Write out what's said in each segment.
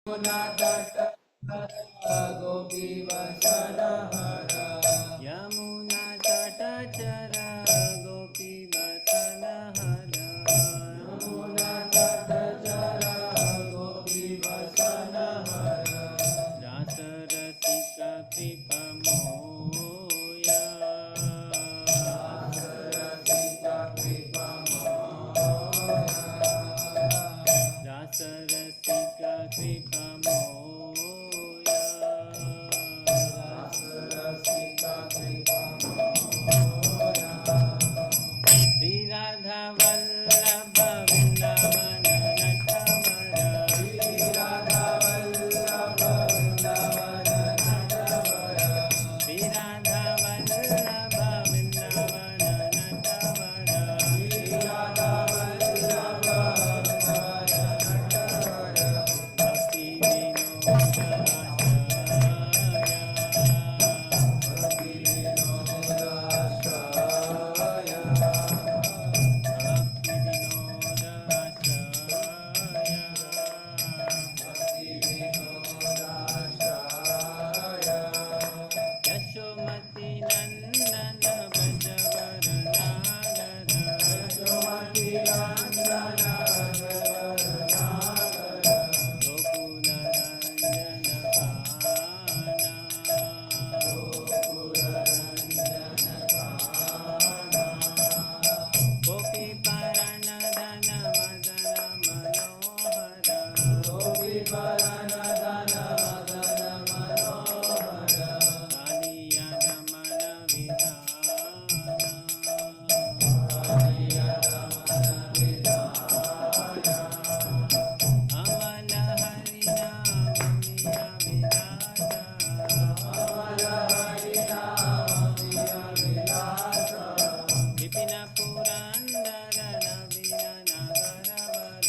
यमुना तट चरा गोपी बसन रास रसिका कृपा मोया रास रसिका कृपा मोया श्री राधा वल्लभ वृंदावन नटवर श्री राधा वल्लभ वृंदावन नटवर भक्ति विनोद यशोमती नंदन ब्रजवर गोकुल रंजन गोपी परण धन मदन मनोहर कालिया दमन अमल हरि नाम विपिन पुरंदर नवीन नगर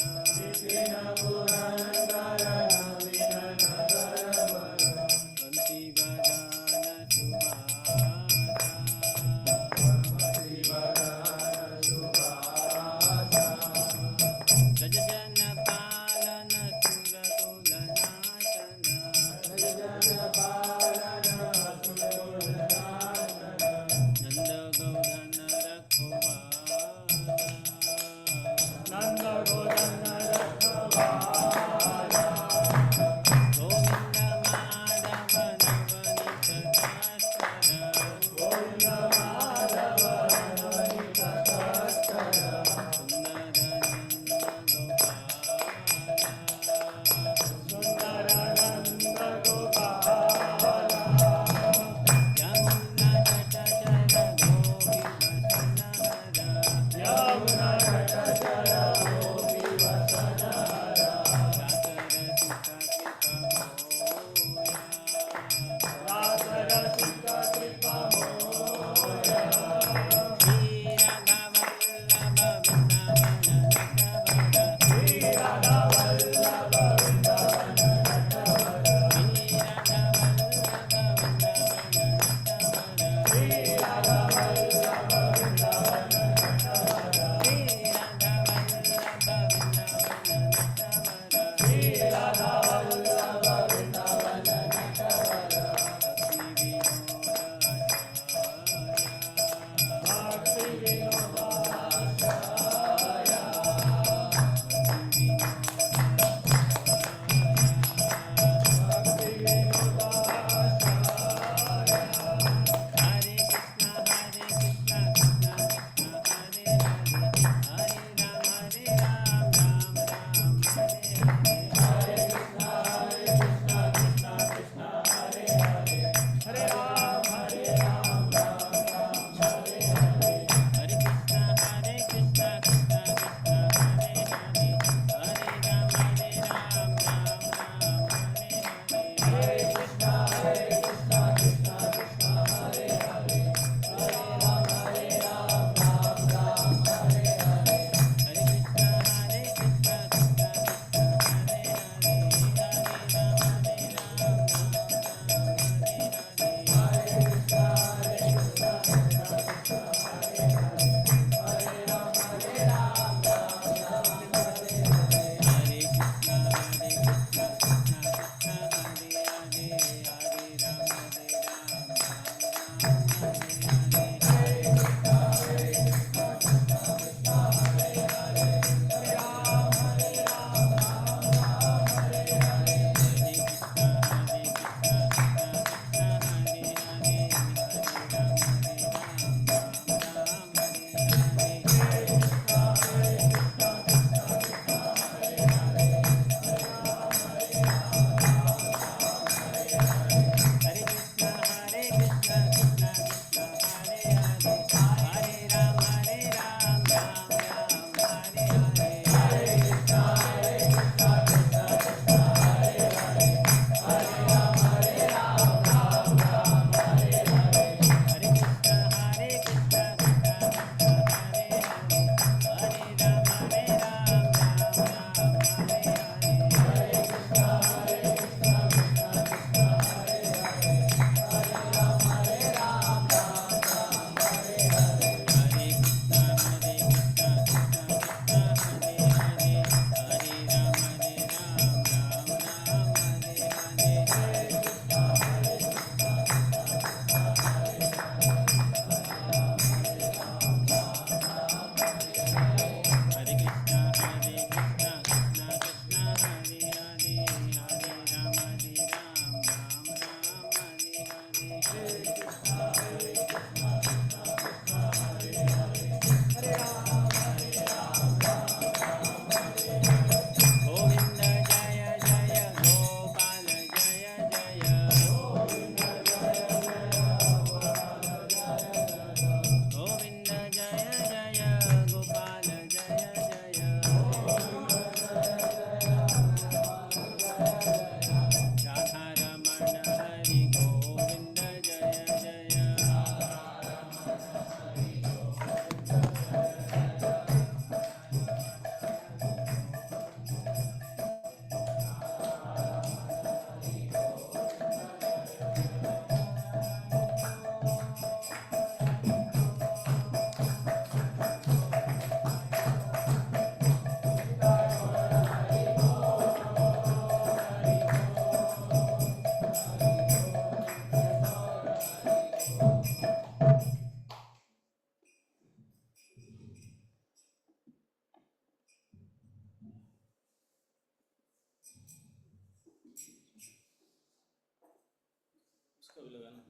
सब लगाना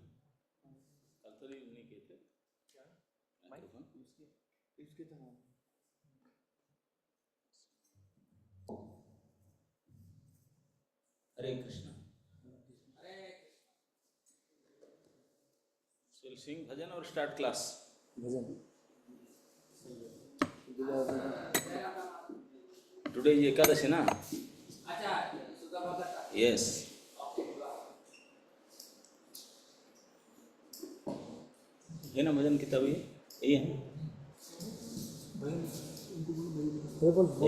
कल तो नहीं किए थे क्या माइक्रोफोन इसके तो हाँ हरे कृष्णा विल सिंग भजन और स्टार्ट क्लास भजन टुडे ये एकादशी ना यस है ना भजन किताब यही है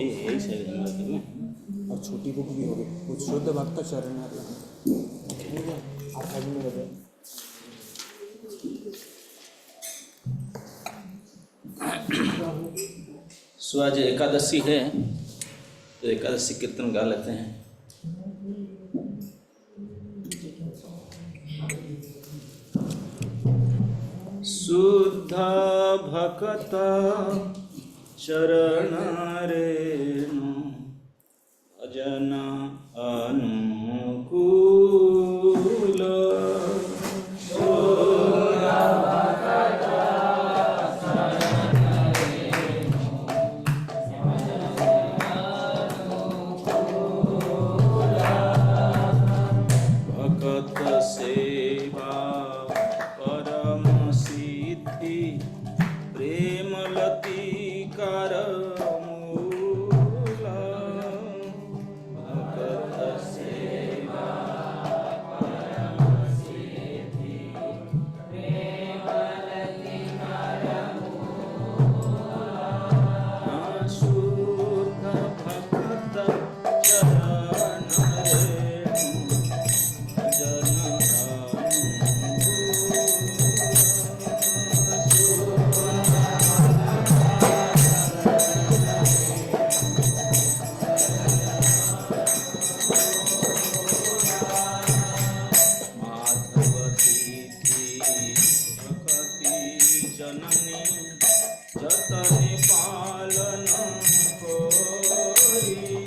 यही शायद है मेरे ख्याल में और छोटी बुक भी होगी कुछ शुद्ध भक्त चरण सो आज एकादशी है तो एकादशी कीर्तन गा लेते हैं शुद्ध भक्त चरण रेणु भजन अनुकूल भगत सेवा परम सिद्धि प्रेमलती कर मूल भगत सेवा परम सिद्धि प्रेमलती कर मूल शुद्ध भक्त चरण जननी जतने पालन कोरी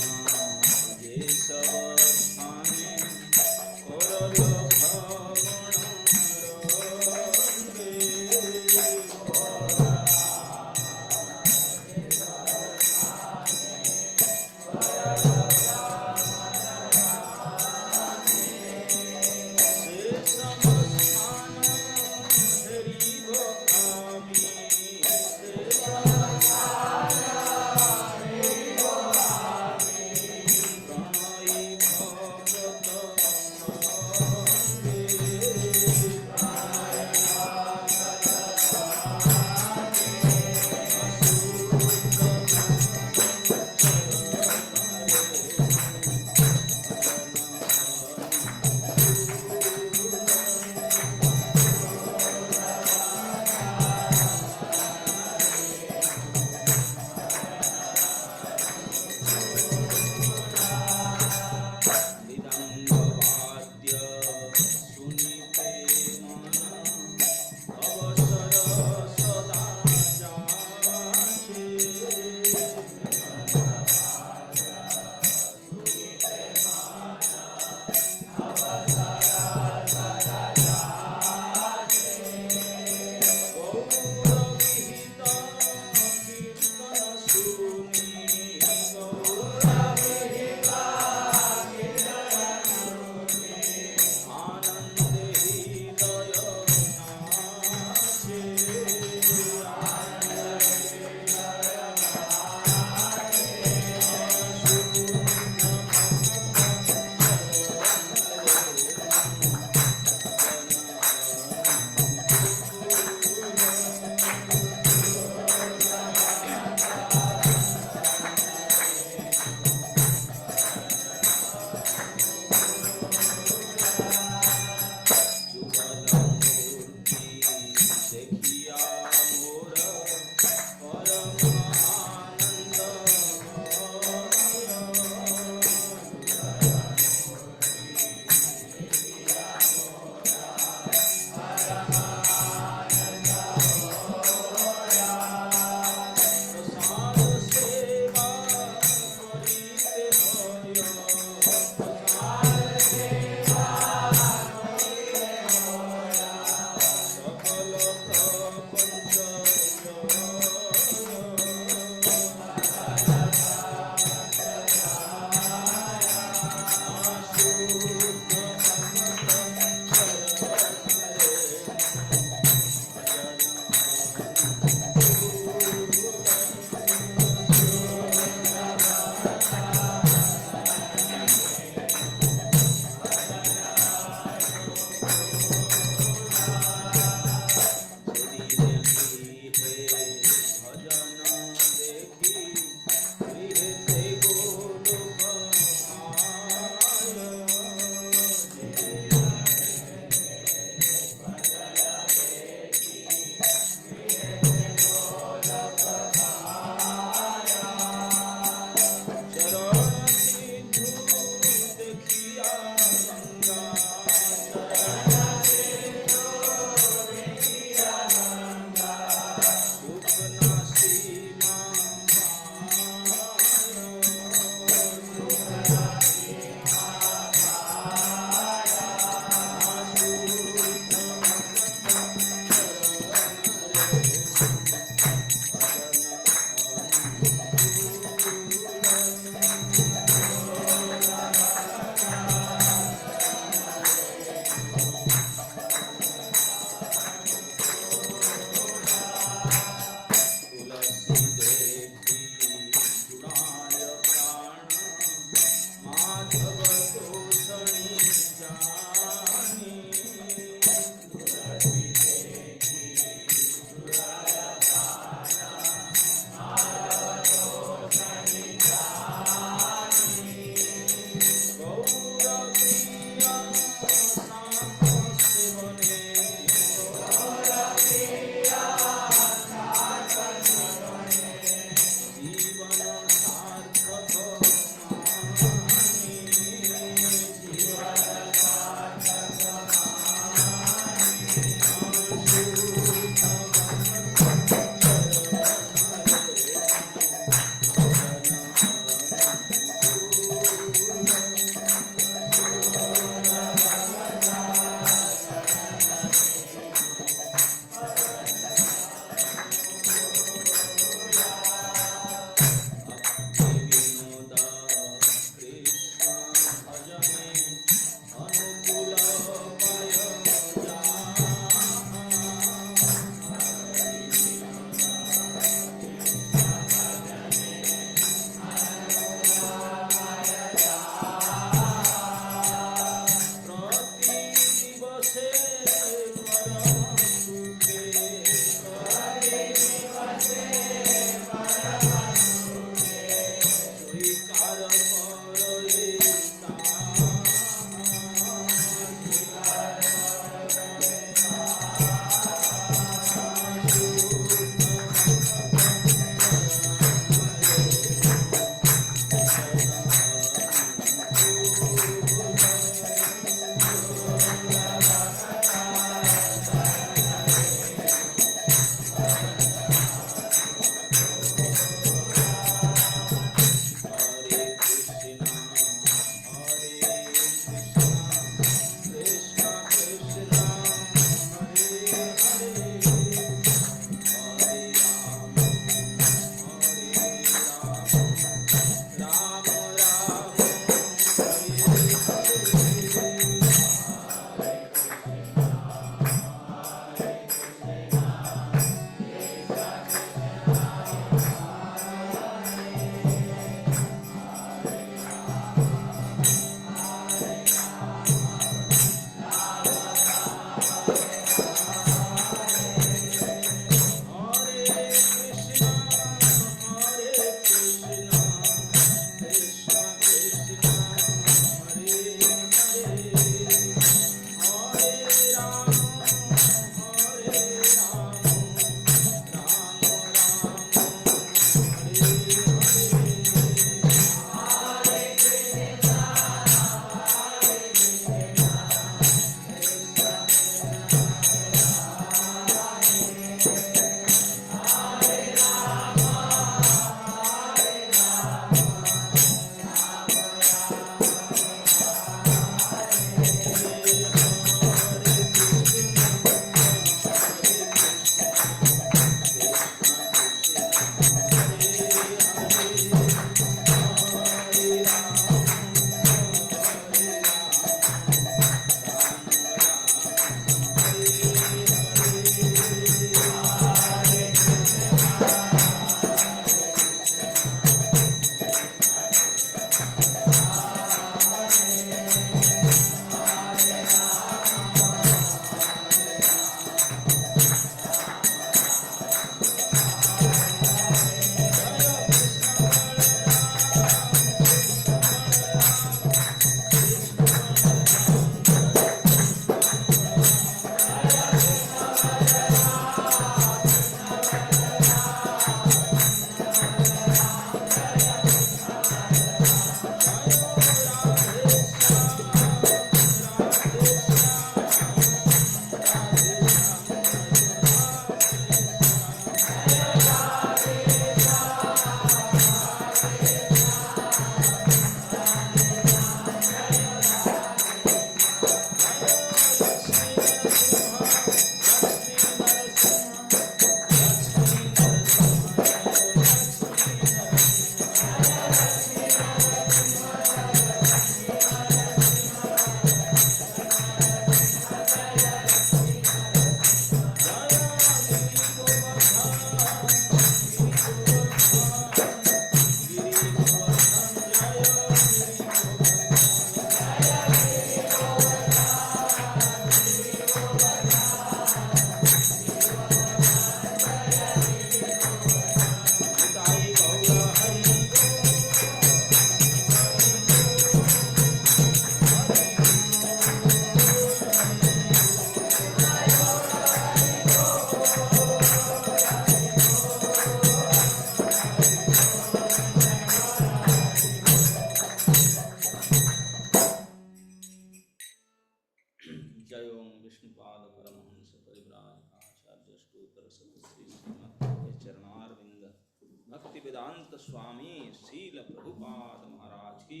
वेदांत स्वामी शील प्रभुपाद महाराज की,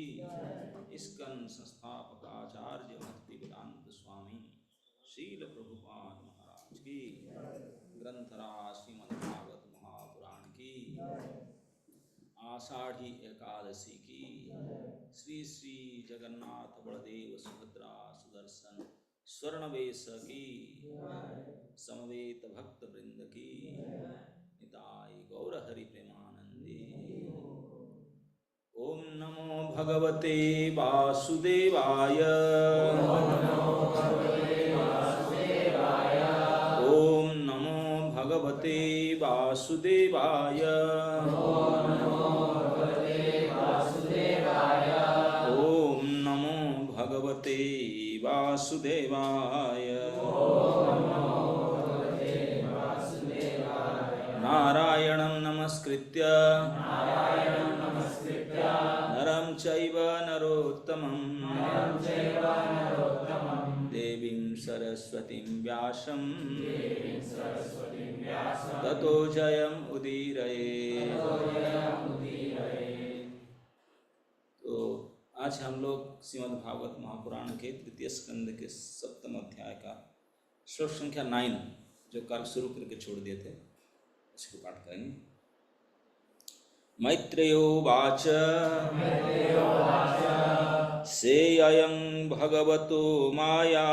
इस्कन संस्थापक आचार्य भक्ति वेदांत स्वामी शील प्रभुपाद महाराज की, ग्रंथराज श्रीमद्भागवत महापुराण की, आषाढ़ी एकादशी की, श्री श्री जगन्नाथ बलदेव सुभद्रा सुदर्शन स्वर्णवेश की, समवेत भक्त वृंद की, निताय गौर हरि प्रेमानंदे। ओम नमो भगवते वासुदेवाय, ओम नमो भगवते वासुदेवाय, ओम नमो भगवते वासुदेवाय। नारायणं नमस्कृत्य नरं चैव नरोत्तमं देवीं सरस्वतीं व्यासं ततो जयम् उदीरये। तो आज हम लोग श्रीमद् भागवत महापुराण के तृतीय स्कंद के सप्तम अध्याय का श्लोक संख्या 9 जो कल शुरू करके छोड़ दिए थे इसको पाठ करेंगे। मैत्रेयो वाच सेयं भगवतो माया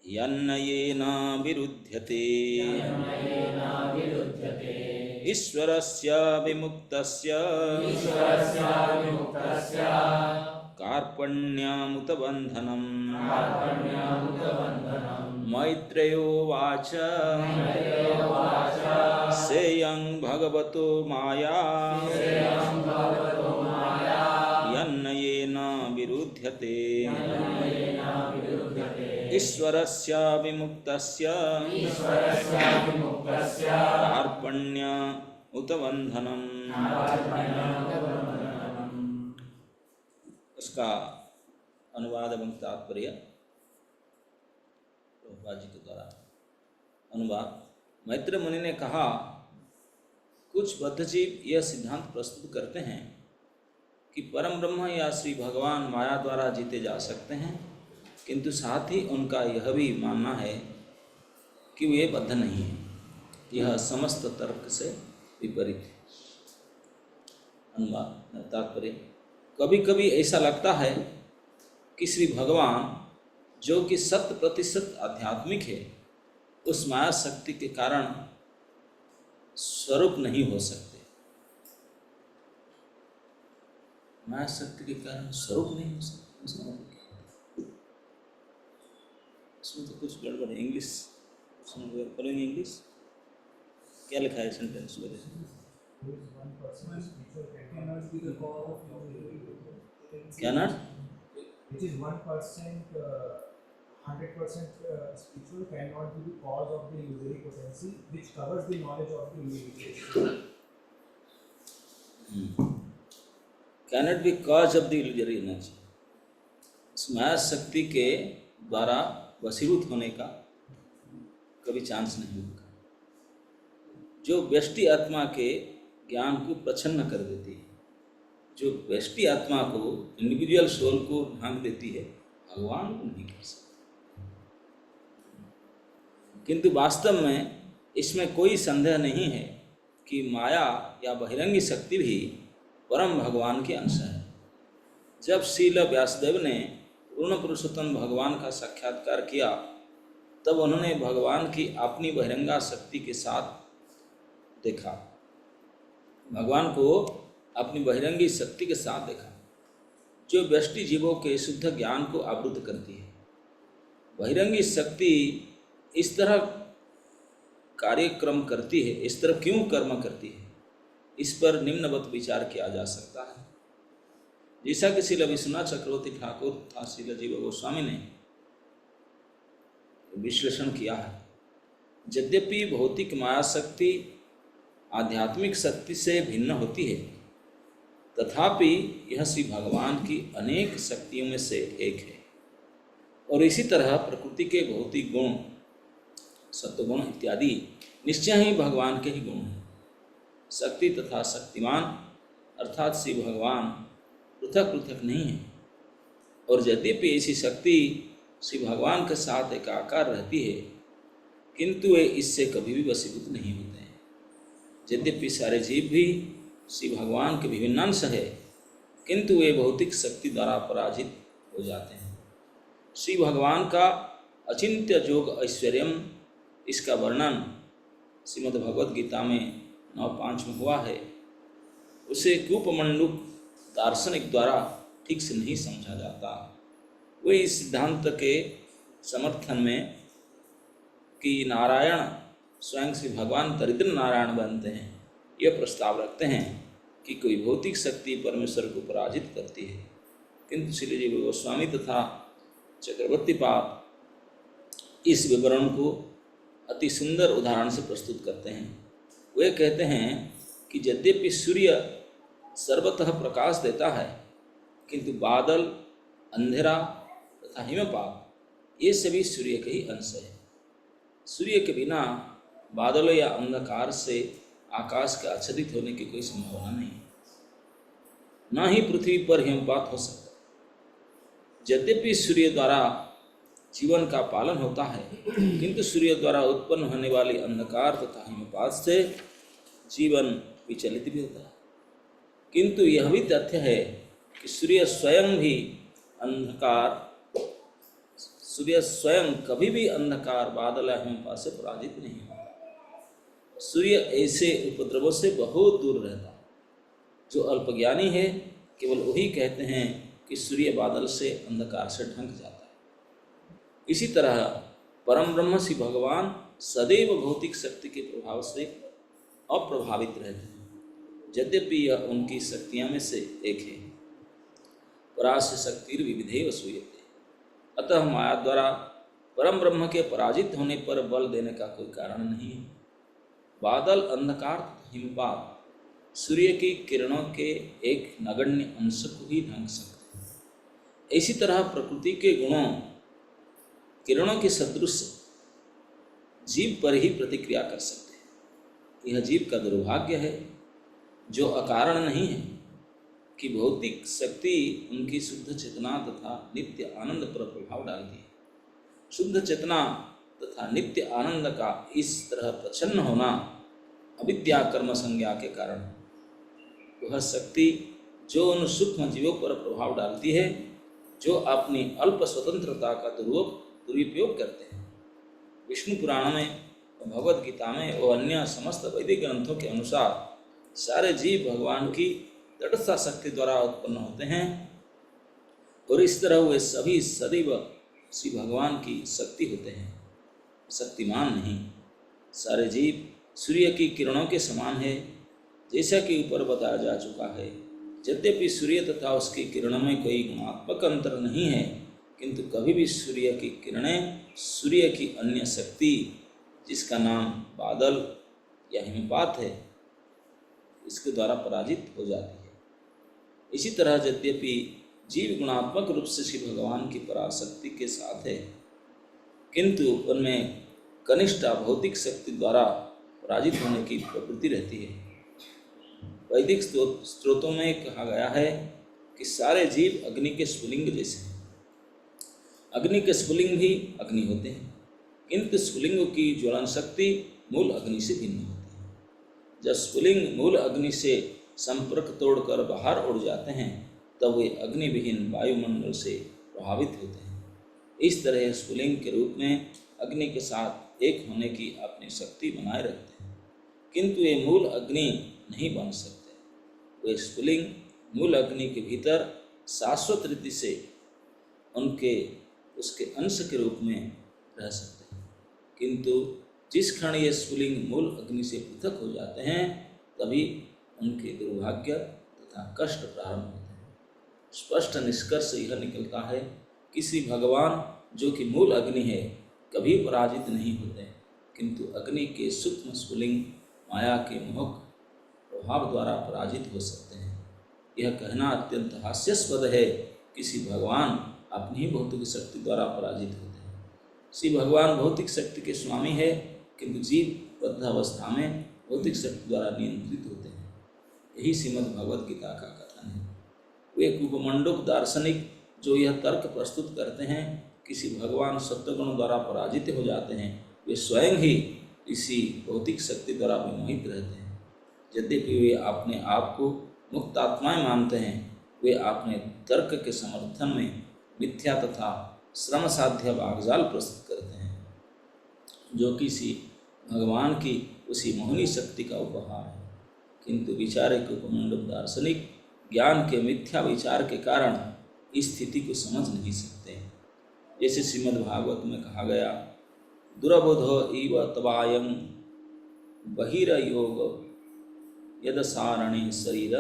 यन्नयेन विरुध्यते ईश्वरस्य विमुक्तस्य कार्पण्यमुत बन्धनं मैत्रेयोवाच सेयं भगवतो माया यन्नयेन विरुध्यते ईश्वरस्य विमुक्तस्य कार्पण्यमुत बन्धनं। उसका अनुवाद एवं तात्पर्य प्रभुपाद जी के द्वारा अनुवाद। मैत्र मुनि ने कहा, कुछ बद्धजीव यह सिद्धांत प्रस्तुत करते हैं कि परम ब्रह्म या श्री भगवान माया द्वारा जीते जा सकते हैं, किंतु साथ ही उनका यह भी मानना है कि वे बद्ध नहीं हैं। यह समस्त तर्क से विपरीत है। अनुवाद तात्पर्य, कभी कभी ऐसा लगता है कि श्री भगवान जो कि 100% आध्यात्मिक है, उस माया शक्ति के कारण स्वरूप नहीं हो सकते। माया शक्ति के कारण स्वरूप नहीं हो सकते, इसका मतलब क्या है? इसमें तो कुछ गड़बड़ है। इंग्लिश पढ़ेंगे, इंग्लिश क्या लिखा है सेंटेंस में? क्या ना? Which is 1%, 100% spiritual cannot be the cause of the illusory potency, which covers the knowledge of the illusory. Cannot be cause of the illusory energy. इस माया शक्ति के द्वारा वशीभूत होने का कभी चांस नहीं होगा, जो व्यष्टि आत्मा के ज्ञान को प्रच्छन्न कर देती है, जो व्यष्टि आत्मा को, इंडिविजुअल सोल को ढांक देती है, भगवान को नहीं कर सकते। किंतु वास्तव में इसमें कोई संदेह नहीं है कि माया या बहिरंगी शक्ति भी परम भगवान के अंश है। जब श्रील व्यासदेव ने पूर्ण पुरुषोत्तम भगवान का साक्षात्कार किया, तब उन्होंने भगवान की अपनी बहिरंगा शक्ति के साथ देखा, भगवान को अपनी बहिरंगी शक्ति के साथ देखा, जो व्यष्टि जीवों के शुद्ध ज्ञान को आवृत करती है। बहिरंगी शक्ति इस तरह कार्यक्रम करती है, इस तरह क्यों कर्म करती है, इस पर निम्नवत विचार किया जा सकता है। जैसा कि श्रील विश्वनाथ चक्रवर्ती ठाकुर तथा श्रील जीव गोस्वामी ने विश्लेषण किया है। यद्यपि भौतिक माया शक्ति आध्यात्मिक शक्ति से भिन्न होती है, तथापि यह श्री भगवान की अनेक शक्तियों में से एक है। और इसी तरह प्रकृति के भौतिक गुण, सत्वगुण इत्यादि निश्चय ही भगवान के ही गुण हैं। शक्ति तथा शक्तिमान अर्थात श्री भगवान पृथक पृथक नहीं है। और यद्यपि ऐसी शक्ति श्री भगवान के साथ एकाकार रहती है, किंतु वे इससे कभी भी वशीभूत नहीं होते हैं। यद्यपि सारे जीव भी श्री भगवान के विभिन्न अंश है, किंतु वे भौतिक शक्ति द्वारा पराजित हो जाते हैं। श्री भगवान का अचिंत्य जोग ऐश्वर्यम, इसका वर्णन श्रीमद् भगवद गीता में 9.5 में हुआ है। उसे कूपमंडूक दार्शनिक द्वारा ठीक से नहीं समझा जाता। वे इस सिद्धांत के समर्थन में कि नारायण स्वयं श्री भगवान दरिद्र नारायण बनते हैं, यह प्रस्ताव रखते हैं कि कोई भौतिक शक्ति परमेश्वर को पराजित करती है। किंतु श्री जीव गोस्वामी तथा चक्रवर्ती पाद इस विवरण को अति सुंदर उदाहरण से प्रस्तुत करते हैं। वे कहते हैं कि यद्यपि सूर्य सर्वतः प्रकाश देता है, किंतु बादल, अंधेरा तथा हिमपात ये सभी सूर्य के ही अंश है। सूर्य के बिना बादलों या अंधकार से आकाश के आच्छादित होने की कोई संभावना नहीं, न ही पृथ्वी पर हिमपात हो सकता। यद्यपि सूर्य द्वारा जीवन का पालन होता है, किंतु सूर्य द्वारा उत्पन्न होने वाली अंधकार तथा हिमपात से जीवन विचलित भी होता है। किंतु यह भी तथ्य है कि सूर्य स्वयं कभी भी अंधकार, बादल या हिमपात से पराजित नहीं होता। सूर्य ऐसे उपद्रवों से बहुत दूर रहता है। जो अल्पज्ञानी है, केवल वही कहते हैं कि सूर्य बादल से अंधकार से ढंक जाता है। इसी तरह परम ब्रह्म श्री भगवान सदैव भौतिक शक्ति के प्रभाव से अप्रभावित रहते हैं, यद्यपि यह उनकी शक्तियां में से एक है। परास्य शक्तिर विविधेव सूयते। अतः माया द्वारा परम ब्रह्म के पराजित होने पर बल देने का कोई कारण नहीं है। बादल, अंधकार, हिमपात सूर्य की किरणों के एक नगण्य अंश को ही ढंक सकते हैं। इसी तरह प्रकृति के गुणों किरणों के सदृश जीव पर ही प्रतिक्रिया कर सकते हैं। यह जीव का दुर्भाग्य है जो अकारण नहीं है कि भौतिक शक्ति उनकी शुद्ध चेतना तथा नित्य आनंद पर प्रभाव डालती है। शुद्ध चेतना तथा नित्य आनंद का इस तरह प्रच्छन्न होना अविद्या कर्म संज्ञा के कारण, वह शक्ति जो उन सूक्ष्म जीवों पर प्रभाव डालती है जो अपनी अल्प स्वतंत्रता का दुरुपयोग करते हैं। विष्णु पुराण में, भगवद गीता में और अन्य समस्त वैदिक ग्रंथों के अनुसार सारे जीव भगवान की तटस्थ शक्ति द्वारा उत्पन्न होते हैं और इस तरह वे सभी सदैव श्री भगवान की शक्ति होते हैं, शक्तिमान नहीं। सारे जीव सूर्य की किरणों के समान है, जैसा कि ऊपर बताया जा चुका है। यद्यपि सूर्य तथा उसकी किरणों में कोई गुणात्मक अंतर नहीं है, किंतु कभी भी सूर्य की किरणें सूर्य की अन्य शक्ति, जिसका नाम बादल या हिमपात है, इसके द्वारा पराजित हो जाती है। इसी तरह यद्यपि जीव गुणात्मक रूप से श्री भगवान की पराशक्ति के साथ है, किंतु उनमें कनिष्ठ भौतिक शक्ति द्वारा पराजित होने की प्रवृत्ति रहती है। वैदिक स्त्रोतों में कहा गया है कि सारे जीव अग्नि के स्फुलिंग जैसे हैं। अग्नि के स्फुलिंग भी अग्नि होते हैं, किंतु स्फुलिंग की ज्वलन शक्ति मूल अग्नि से भिन्न होती है। जब स्फुलिंग मूल अग्नि से संपर्क तोड़कर बाहर उड़ जाते हैं, तब वे अग्नि विहीन वायुमंडल से प्रभावित होते हैं। इस तरह स्फुलिंग के रूप में अग्नि के साथ एक होने की अपनी शक्ति बनाए रखते हैं, किंतु वे मूल अग्नि नहीं बन सकते। वे स्फुलिंग मूल अग्नि के भीतर शाश्वत रीति से उसके अंश के रूप में रह सकते हैं, किंतु जिस क्षण ये स्फुलिंग मूल अग्नि से पृथक हो जाते हैं, तभी उनके दुर्भाग्य तथा कष्ट प्रारंभ होते हैं। स्पष्ट निष्कर्ष यह निकलता है कि श्री भगवान जो कि मूल अग्नि है, कभी पराजित नहीं होते, किंतु अग्नि के सूक्ष्म स्फुलिंग माया के मोह प्रभाव द्वारा पराजित हो सकते हैं। यह कहना अत्यंत हास्यास्पद है कि श्री भगवान अपनी ही भौतिक शक्ति द्वारा पराजित होते हैं। श्री भगवान भौतिक शक्ति के स्वामी है, किंतु जीव बद्धावस्था में भौतिक शक्ति द्वारा नियंत्रित होते हैं। यही श्रीमद् भगवद गीता का कथन है। वे उपमंडुक दार्शनिक जो यह तर्क प्रस्तुत करते हैं कि श्री भगवान सत्वगुण द्वारा पराजित हो जाते हैं, वे स्वयं ही इसी भौतिक शक्ति द्वारा विमोहित रहते हैं। यद्यपि वे अपने आप को मुक्त आत्माएं मानते हैं, वे अपने तर्क के समर्थन में मिथ्या तथा श्रम साध्य वाग्जाल प्रस्तुत करते हैं, जो कि श्री भगवान की उसी मोहिनी शक्ति का उपहार है। किंतु विचारक उपमंडुक दार्शनिक ज्ञान के मिथ्या विचार के कारण इस स्थिति को समझ नहीं सकते। जैसे श्रीमद् भागवत में कहा गया, दुर्बोध इव तवायं बहिर्योग यदसारणे शरीर।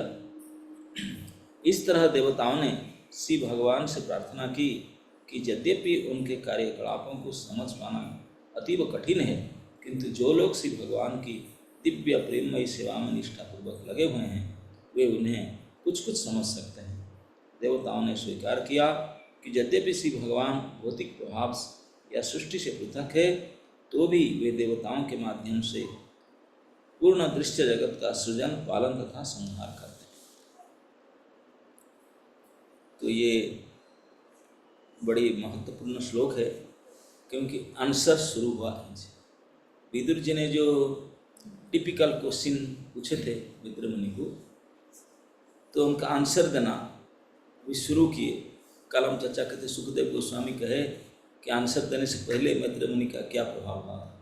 इस तरह देवताओं ने श्री भगवान से प्रार्थना की कि यद्यपि उनके कार्यकलापों को समझ पाना अतीव कठिन है, किंतु जो लोग श्री भगवान की दिव्य प्रेममयी सेवा में निष्ठापूर्वक लगे हुए हैं, वे उन्हें कुछ कुछ समझ सकते हैं। देवताओं ने स्वीकार किया कि यद्यपि श्री भगवान भौतिक प्रभाव या सृष्टि से पृथक है, तो भी वे देवताओं के माध्यम से पूर्ण दृश्य जगत का सृजन, पालन तथा संहार करते हैं। तो ये बड़ी महत्वपूर्ण श्लोक है, क्योंकि आंसर शुरू हुआ इनसे। विदुर जी ने जो टिपिकल क्वेश्चन पूछे थे मित्र मुनि को, तो उनका आंसर देना भी शुरू किए। कलम चर्चा कहते सुखदेव गोस्वामी कहे कि आंसर देने से पहले मैत्र मुनि का क्या प्रभाव हुआ था।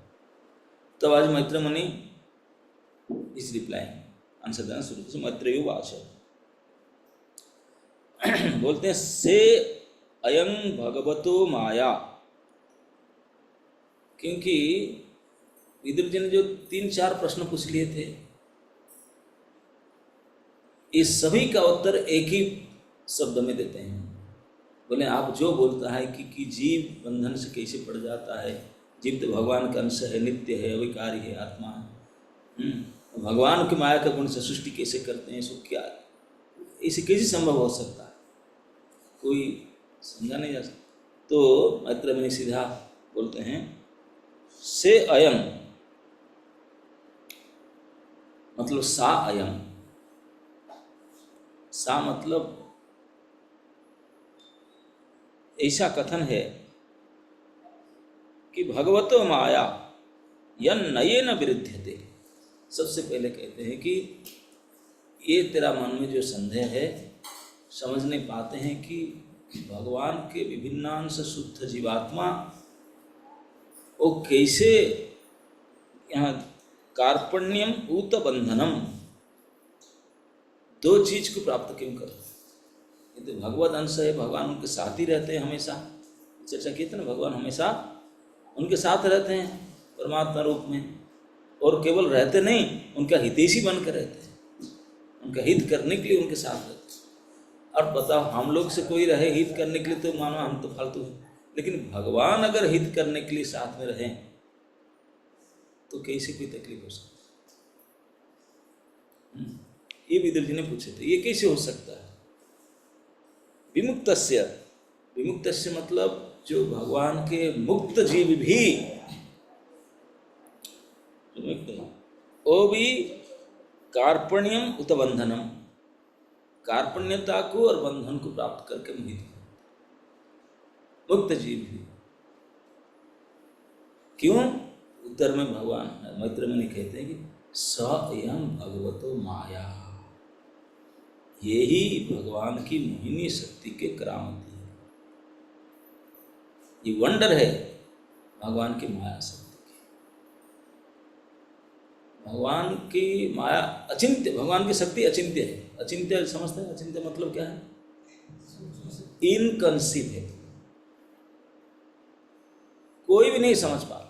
तब आज मैत्र मुनि इस रिप्लाई आंसर देना शुरू किया। मैत्रेयो वाच, बोलते हैं से अयं भगवतो माया, क्योंकि विदुर जी ने जो 3-4 प्रश्न पूछ लिए थे, इस सभी का उत्तर एक ही शब्द में देते हैं। बोले आप जो बोलता है कि जीव बंधन से कैसे पड़ जाता है, जीव तो भगवान का अंश है, नित्य है, अविकारी है, आत्मा है, भगवान की माया का गुण से सृष्टि कैसे करते हैं, इसको क्या इसे कैसे संभव हो सकता है, कोई समझा नहीं जा सकता। तो मैत्रेय मुनि सीधा बोलते हैं से अयम मतलब सा अयम, सा मतलब ऐसा कथन है कि भगवतो माया यन नयेन विरुध्यते। सबसे पहले कहते हैं कि ये तेरा मन में जो संदेह है, समझ नहीं पाते हैं कि भगवान के विभिन्नांश शुद्ध जीवात्मा वो कैसे यहाँ कार्पण्यम ऊत बंधनम, दो चीज को प्राप्त क्यों करते? ये तो भगवत अंश है, भगवान उनके साथ ही रहते हैं हमेशा। चर्चा की थी ना, भगवान हमेशा उनके साथ रहते हैं परमात्मा रूप में, और केवल रहते नहीं, उनका हितैषी बनकर रहते हैं, उनका हित करने के लिए उनके साथ रहते हैं। और बताओ हम लोग से कोई रहे हित करने के लिए तो मानो हम तो फालतू हैं, लेकिन भगवान अगर हित करने के लिए साथ में रहें तो कैसे कोई तकलीफ हो सकती है? ये विदुर जी ने पूछे थे, ये कैसे हो सकता है? विमुक्तस्य, विमुक्तस्य मतलब जो भगवान के मुक्त जीव भी वो भी कार्पण्यम उत बंधनम, कार्पण्यता को और बंधन को प्राप्त करके मोहित मुक्त जीव भी। क्यों? उत्तर में भगवान मैत्रेय मुनि कहते हैं कि स अयं भगवतो माया, यही भगवान की मोहिनी शक्ति के करामती है। ये वंडर है भगवान की माया शक्ति की। भगवान की माया अचिंत्य, भगवान की शक्ति अचिंत्य है। अचिंत्य समझते हैं? अचिंत्य मतलब क्या है? इनकंसीवेबल, कोई भी नहीं समझ पा।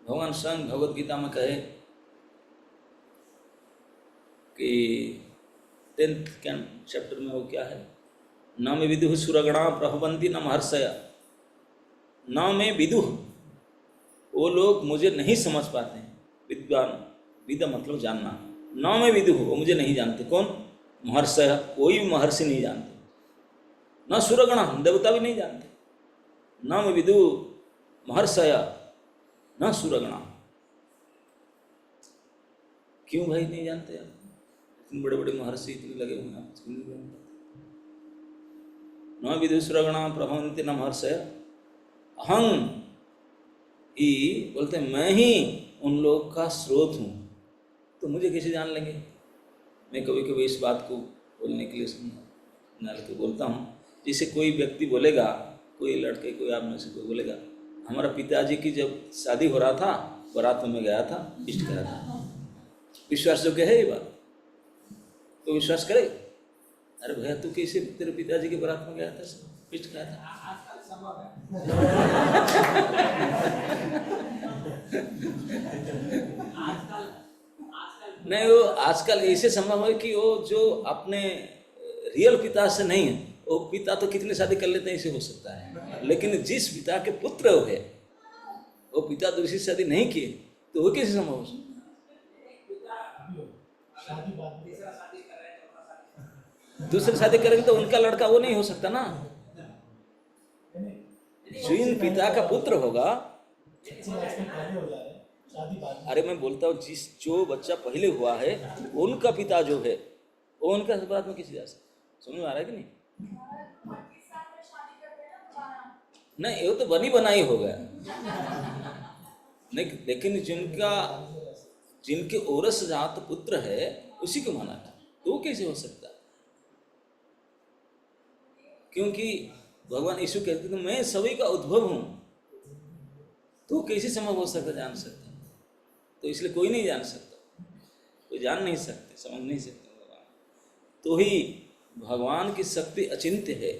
भगवान स्वयं भगवत गीता में कहे कि 10th चैप्टर में वो क्या है, न में विदुः सुरगणा प्रभवन्ति न महर्षया, न में विदुः, वो लोग मुझे नहीं समझ पाते हैं। विद्वान, विद मतलब जानना, न में विदुः, वो मुझे नहीं जानते। कौन? महर्षया, कोई भी महर्षि नहीं जानते। न सुरगणा, देवता भी नहीं जानते। न में विदुः महर्षया न सुरगणा। क्यों भाई नहीं जानते आप? इतने बड़े बड़े महर्षि इतने लगे हुए हैं, न विदुः सुरगणा प्रभवन्ति न महर्षय। अहं ही बोलते हैं मैं ही उन लोग का स्रोत हूँ, तो मुझे कैसे जान लेंगे? मैं कभी कभी इस बात को बोलने के लिए सुनना के बोलता हूँ। जैसे कोई व्यक्ति बोलेगा, कोई लड़के, कोई आप में से कोई बोलेगा, हमारा पिताजी की जब शादी हो रहा था, बारात में गया था, इष्ट करा था। विश्वास योग्य है ये बात? तो विश्वास करे? अरे भैया तू कैसे तेरे पिताजी के बारात में गया था, इष्ट करा था? नहीं, वो आजकल ऐसे संभव है कि वो जो अपने रियल पिता से नहीं है, वो पिता तो कितने शादी कर लेते हैं, ऐसे हो सकता है। लेकिन जिस पिता के पुत्र वो है, वो पिता दूसरी शादी नहीं किए, तो वो कैसे संभव हो सकता? दूसरी शादी करेंगे तो उनका लड़का वो नहीं हो सकता ना। जिन पिता का पुत्र होगा, अरे मैं बोलता हूँ जो बच्चा पहले हुआ है उनका पिता जो है वो उनका बात में किसी जा सकता। समझ में आ रहा है कि नहीं? नहीं, वो तो बनी बनाई हो गया। नहीं, लेकिन जिनके औरस जात पुत्र है उसी को माना था, तो वो कैसे हो सकता? क्योंकि भगवान यीशु कहते थे मैं सभी का उद्भव हूं, तो कैसे संभव हो सकता, जान सकता? तो इसलिए कोई नहीं जान सकता, कोई जान नहीं सकते, समझ नहीं सकते भगवान। तो ही भगवान की शक्ति अचिंत्य है,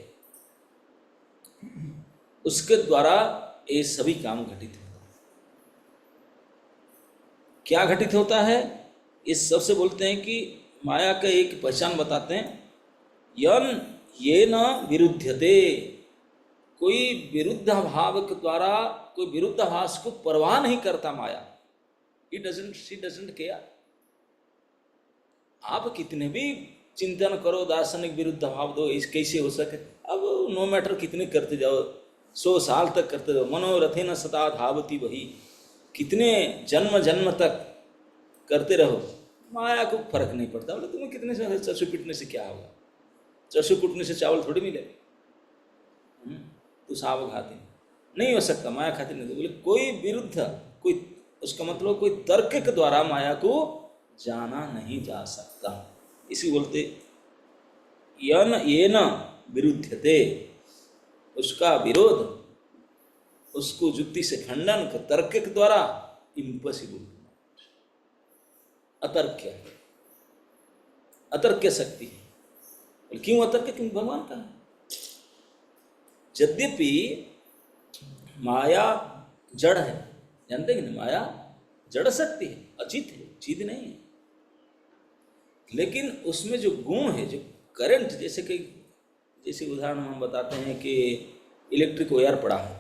उसके द्वारा ये सभी काम घटित होता है। क्या घटित होता है? इस सबसे बोलते हैं कि माया का एक पहचान बताते हैं, यन ये न विरुद्धते, कोई विरुद्ध भाव के द्वारा कोई विरुद्धाभास को परवाह नहीं करता माया। She doesn't care. आप कितने भी चिंतन करो, दार्शनिक विरुद्ध भाव दो, इस कैसे हो सके, अब नो मैटर कितने करते जाओ, 100 साल तक करते जाओ, मनोरथे न सता धावती वही, कितने जन्म जन्म तक करते रहो, माया को फर्क नहीं पड़ता। बोले तुम्हें कितने से चरसू पीटने से क्या होगा, चरसू कूटने से चावल थोड़ी मिलेगा, तो साव खाते नहीं हो सकता, माया खाती नहीं। बोले कोई विरुद्ध, कोई उसका मतलब कोई तर्क के द्वारा माया को जाना नहीं जा सकता। इसी बोलते यन ये न विरुद्धते, उसका विरोध, उसको युक्ति से खंडन तर्क के द्वारा इम्पॉसिबल, अतर्क्य, अतर्क्य शक्ति है। क्यों अतर्क्य? क्यों भगवान का है। यद्यपि माया जड़ है, जानते हैं ना, माया जड़ शक्ति है, अचित है, चीज नहीं है, लेकिन उसमें जो गुण है, जो करंट, जैसे उदाहरण हम बताते हैं कि इलेक्ट्रिक वायर पड़ा है,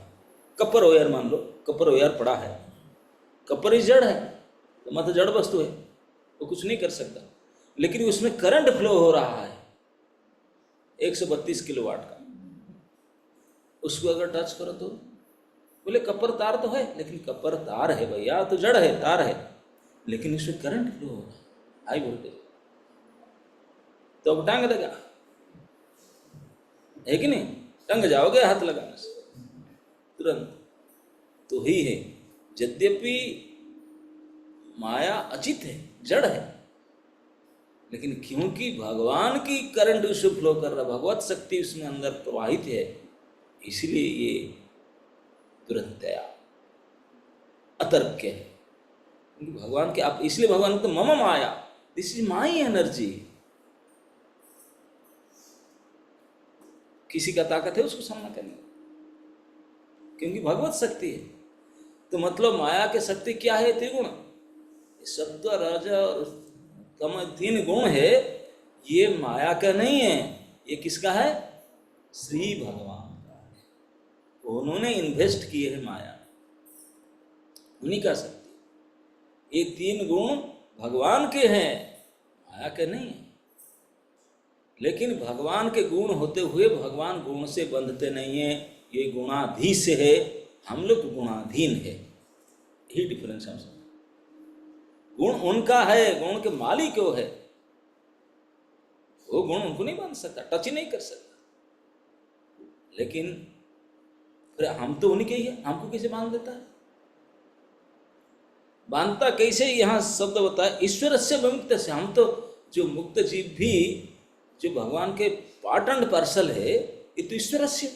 कपर वायर मान लो, कपर वायर पड़ा है, कपर ही जड़ है, तो मतलब जड़ वस्तु है, वो कुछ नहीं कर सकता, लेकिन उसमें करंट फ्लो हो रहा है 132 किलोवाट का, उसको अगर टच करो तो बोले कपर तार तो है, लेकिन कपर तार है भैया, तो जड़ है, तार है, लेकिन इसमें करंट फ्लो हो रहा है, हाई वोल्टेज, तो अब टांग देगा, है कि नहीं? टंग जाओगे हाथ लगाने से तुरंत। तो ही है, यद्यपि माया अचित है, जड़ है, लेकिन क्योंकि भगवान की करंट उससे फ्लो कर रहा, भगवत शक्ति उसमें अंदर प्रवाहित है, इसलिए ये तुरंत अतर्क्य है। क्योंकि भगवान के आप, इसलिए भगवान को मम माया, दिस इज माई एनर्जी। किसी का ताकत है उसको सामना करने, क्योंकि भगवत शक्ति है। तो मतलब माया की शक्ति क्या है? त्रिगुण, सत्व रज और तम 3 गुण है, ये माया का नहीं है, ये किसका है? श्री भगवान का है। उन्होंने इन्वेस्ट किए है माया, उन्हीं का शक्ति। ये 3 गुण भगवान के हैं, माया के नहीं है। लेकिन भगवान के गुण होते हुए भगवान गुण से बंधते नहीं है, ये गुणाधीश है, हम लोग गुणाधीन है, यही डिफरेंस है। गुण उनका है, गुण के मालिक वो है, वो गुण उनको नहीं बांध सकता, टच ही नहीं कर सकता। लेकिन फिर हम तो उन्हीं के ही है, हमको कैसे बांध देता है? बांधता कैसे? यहाँ शब्द बताया ईश्वर से विमुक्त से। हम तो जो मुक्त जीव भी जो भगवान के पार्ट एंड पार्सल है, ये तो ईश्वर से,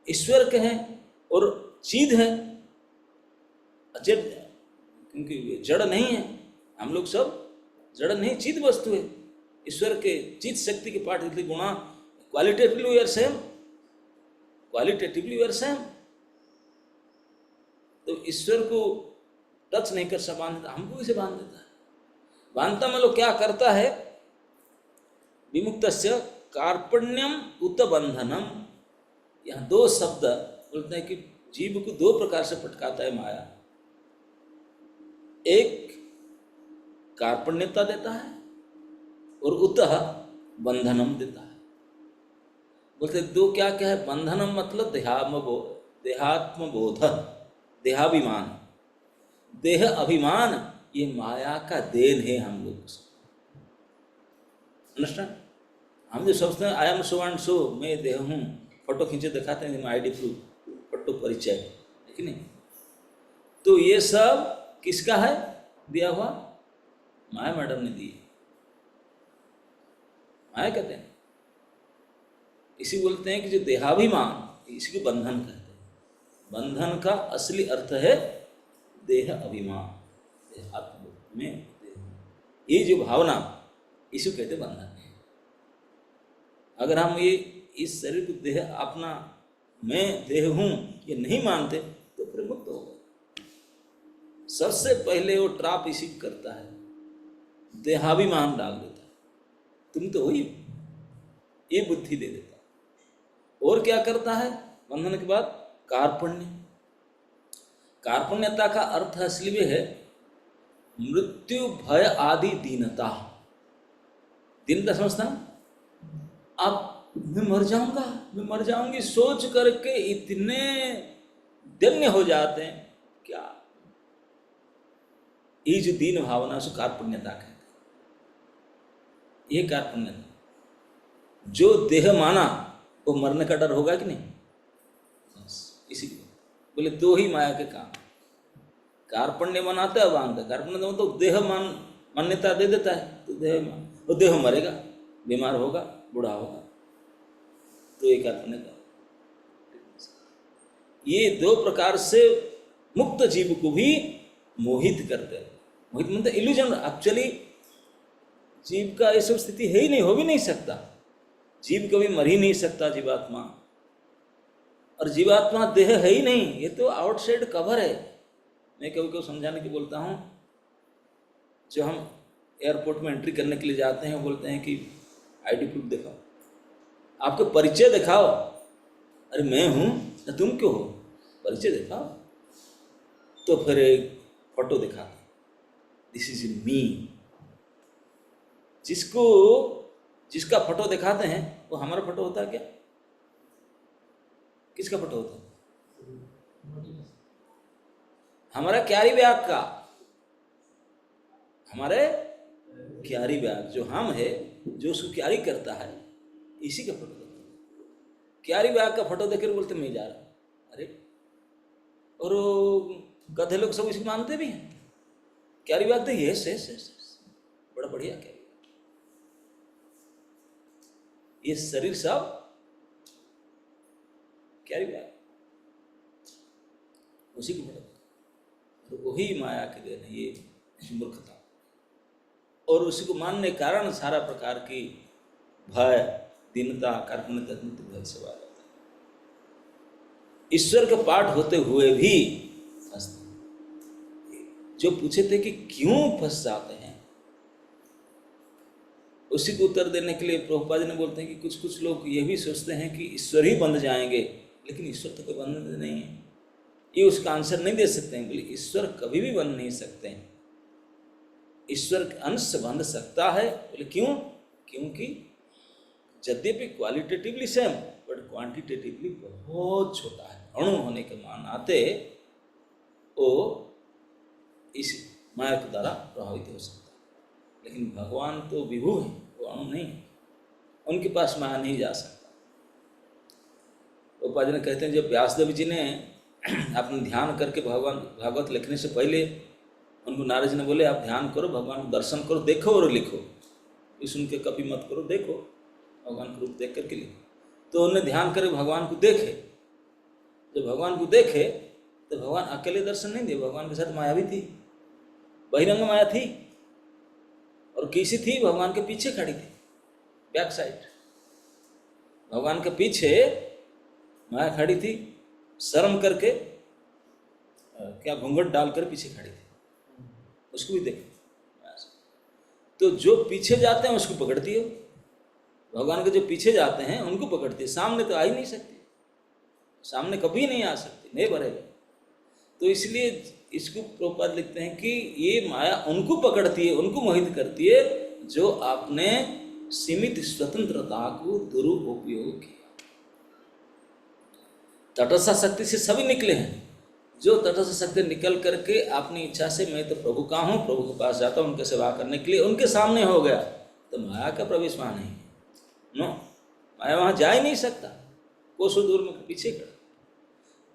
ईश्वर के हैं और चीज है, अजड़, क्योंकि जड़ नहीं है, हम लोग सब जड़ नहीं, चीज वस्तु है, ईश्वर के चीज शक्ति के पार्ट, इसलिए गुणा qualitatively we are same, qualitatively we are same. तो ईश्वर को टच नहीं कर सकता, बांधता, हमको कैसे बांध देता है? बांधता मतलब क्या करता है? विमुक्तस्य कार्पण्यम उत बंधनम। यहाँ 2 शब्द बोलते हैं कि जीव को 2 प्रकार से पटकाता है माया। एक कार्पण्यता देता है और उतः बंधनम देता है। बोलते 2 क्या क्या है? बंधनम मतलब देहात्म बोध, देहाभिमान, देह अभिमान, ये माया का देन है हम लोग। अंडरस्टैंड? हम जो सोचते हैं I am so and so, मैं देह हूँ, फोटो खींचे दिखाते हैं आईडी प्रूफ, फोटो परिचय, है कि नहीं? तो ये सब किसका है दिया हुआ? माया मैडम ने दी, माया कहते हैं। इसी बोलते हैं कि जो देहाभिमान, इसी को बंधन कहते हैं। बंधन का असली अर्थ है देह अभिमान, देहात्म में देह, ये जो भावना, इसी को कहते बंधन है। अगर हम ये इस शरीर को देह अपना मैं देह हूँ ये नहीं मानते तो फिर मुक्त हो गए। सबसे पहले वो ट्राप इसी को करता है, देहाभिमान डाल देता है, तुम तो वही हो, ये बुद्धि दे देता है। और क्या करता है बंधन के बाद? कार्पण्य। कार्पण्यता का अर्थ असली में है मृत्यु भय आदि दीनता। दीनता समझता हूं? आप मैं मर जाऊंगा, मैं मर जाऊंगी सोच करके इतने दीन हो जाते हैं क्या, ये जो दीन भावना उसको कार्पण्यता कहते हैं। ये कार्पण्यता। जो देह माना वो मरने का डर होगा कि नहीं? बस इसीलिए बोले दो ही माया के काम। कार्पण्य बनाता है बांधता, कार्पण्य तो देह मान्यता दे देता है, तो वो देह मरेगा, बीमार होगा, बूढ़ा होगा, तो एक कार्पण्यता। ये दो प्रकार से मुक्त जीव को भी मोहित करते हैं। मोहित मतलब इल्यूजन। एक्चुअली जीव का ये सब स्थिति है ही नहीं, हो भी नहीं सकता। जीव कभी मर ही नहीं सकता, जीवात्मा। और जीवात्मा देह है ही नहीं, ये तो आउटसाइड कवर है। मैं कभी कभी समझाने की बोलता हूँ, जो हम एयरपोर्ट में एंट्री करने के लिए जाते हैं, वो बोलते हैं कि आईडी प्रूफ दिखाओ, आपका परिचय दिखाओ। अरे मैं हूँ ना, तुम क्यों हो? परिचय दिखाओ। तो फिर एक फोटो दिखाते, दिस इज मी। जिसका फोटो दिखाते हैं वो हमारा फोटो होता है क्या? किसका फोटो होता है? हमारा क्यारी बैग का, हमारे क्यारी बैग जो हम है, जो उसको क्यारी करता है, इसी का फोटो देखते हैं। क्यारी बैग का फोटो देखकर बोलते मैं जा रहा हूं। अरे, और गधे लोग सब इसको मानते भी हैं। क्यारी बैग तो यस बड़ा बढ़िया क्यारी बैग। ये शरीर सब क्यारी बैग, उसी को फोटो। तो वही माया के देन है ये मूर्खता। और उसी को मानने के कारण सारा प्रकार की भय, दीनता, कार्पण्यता भय से आ जाता है। ईश्वर का पाठ होते हुए भी फंसते। जो पूछे थे कि क्यों फंस जाते हैं, उसी को उत्तर देने के लिए प्रभुपाद जी ने बोलते हैं कि कुछ लोग ये भी सोचते हैं कि ईश्वर ही बंध जाएंगे, लेकिन ईश्वर तो कोई बंध नहीं है। ये उसका आंसर नहीं दे सकते हैं। बोले ईश्वर कभी भी बन नहीं सकते हैं। ईश्वर अंश बन सकता है। बोले क्यों? क्योंकि यद्यपि क्वालिटेटिवली सेम बट क्वांटिटेटिवली बहुत छोटा है। अणु होने के नाते वो इस माया के द्वारा प्रभावित हो सकता है। लेकिन भगवान तो विभु है, वो अणु नहीं है, उनके पास माया नहीं जा सकता। उपाध्याय ने कहते हैं जब व्यासदेव जी ने अपने ध्यान करके भगवान भागवत लिखने से पहले उनको नारद जी ने बोले आप ध्यान करो, भगवान को दर्शन करो, देखो और लिखो, ये सुन के कभी मत करो, देखो भगवान का रूप देख करके लिखो। तो उन्होंने ध्यान करे, भगवान को देखे। जब भगवान को देखे तो भगवान अकेले दर्शन नहीं दिए, भगवान के साथ माया भी थी, बहिरंग माया थी। और कैसी थी? भगवान के पीछे खड़ी थी, बैक साइड। भगवान के पीछे माया खड़ी थी, शर्म करके क्या घूंघट डालकर पीछे खड़ी थी, उसको भी देखो। तो जो पीछे जाते हैं उसको पकड़ती है भगवान के, जो पीछे जाते हैं उनको पकड़ती है। सामने तो आ ही नहीं सकती, सामने कभी नहीं आ सकती, नहीं बढ़ेगा। तो इसलिए इसको प्रभुपाद लिखते हैं कि ये माया उनको पकड़ती है, उनको मोहित करती है जो आपने सीमित स्वतंत्रता को दुरुपयोग किया। तटस्थ शक्ति से सभी निकले हैं। जो तटस्थ शक्ति निकल करके अपनी इच्छा से मैं तो प्रभु का हूँ, प्रभु के पास जाता हूँ उनके सेवा करने के लिए, उनके सामने हो गया, तो माया का प्रवेश वहाँ नहीं है। नो, माया वहाँ जा ही नहीं सकता, कोसों दूर में पीछे खड़ा।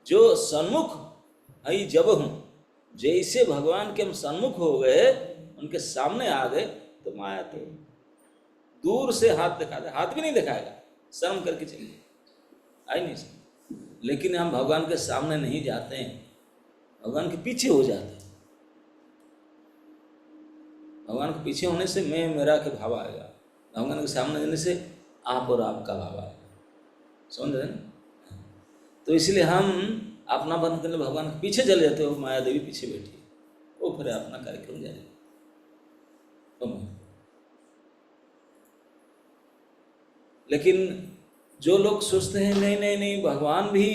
जो सन्मुख आई जब हूँ, जैसे भगवान के हम सन्मुख हो गए, उनके सामने आ गए, तो माया तो दूर से हाथ दिखाता, हाथ भी नहीं दिखाएगा, शर्म करके चलिए, आ ही नहीं सकता। लेकिन हम भगवान के सामने नहीं जाते हैं, भगवान के पीछे हो जाते हैं। भगवान के पीछे होने से मैं मेरा के भाव आएगा, भगवान के सामने जाने से आप और आपका भाव आएगा। समझ रहे ना? तो इसलिए हम अपना बन कर भगवान के पीछे चले जाते हो, माया देवी पीछे बैठी है, वो फिर अपना कार्यक्रम जारी। लेकिन जो लोग सोचते हैं नहीं नहीं नहीं, भगवान भी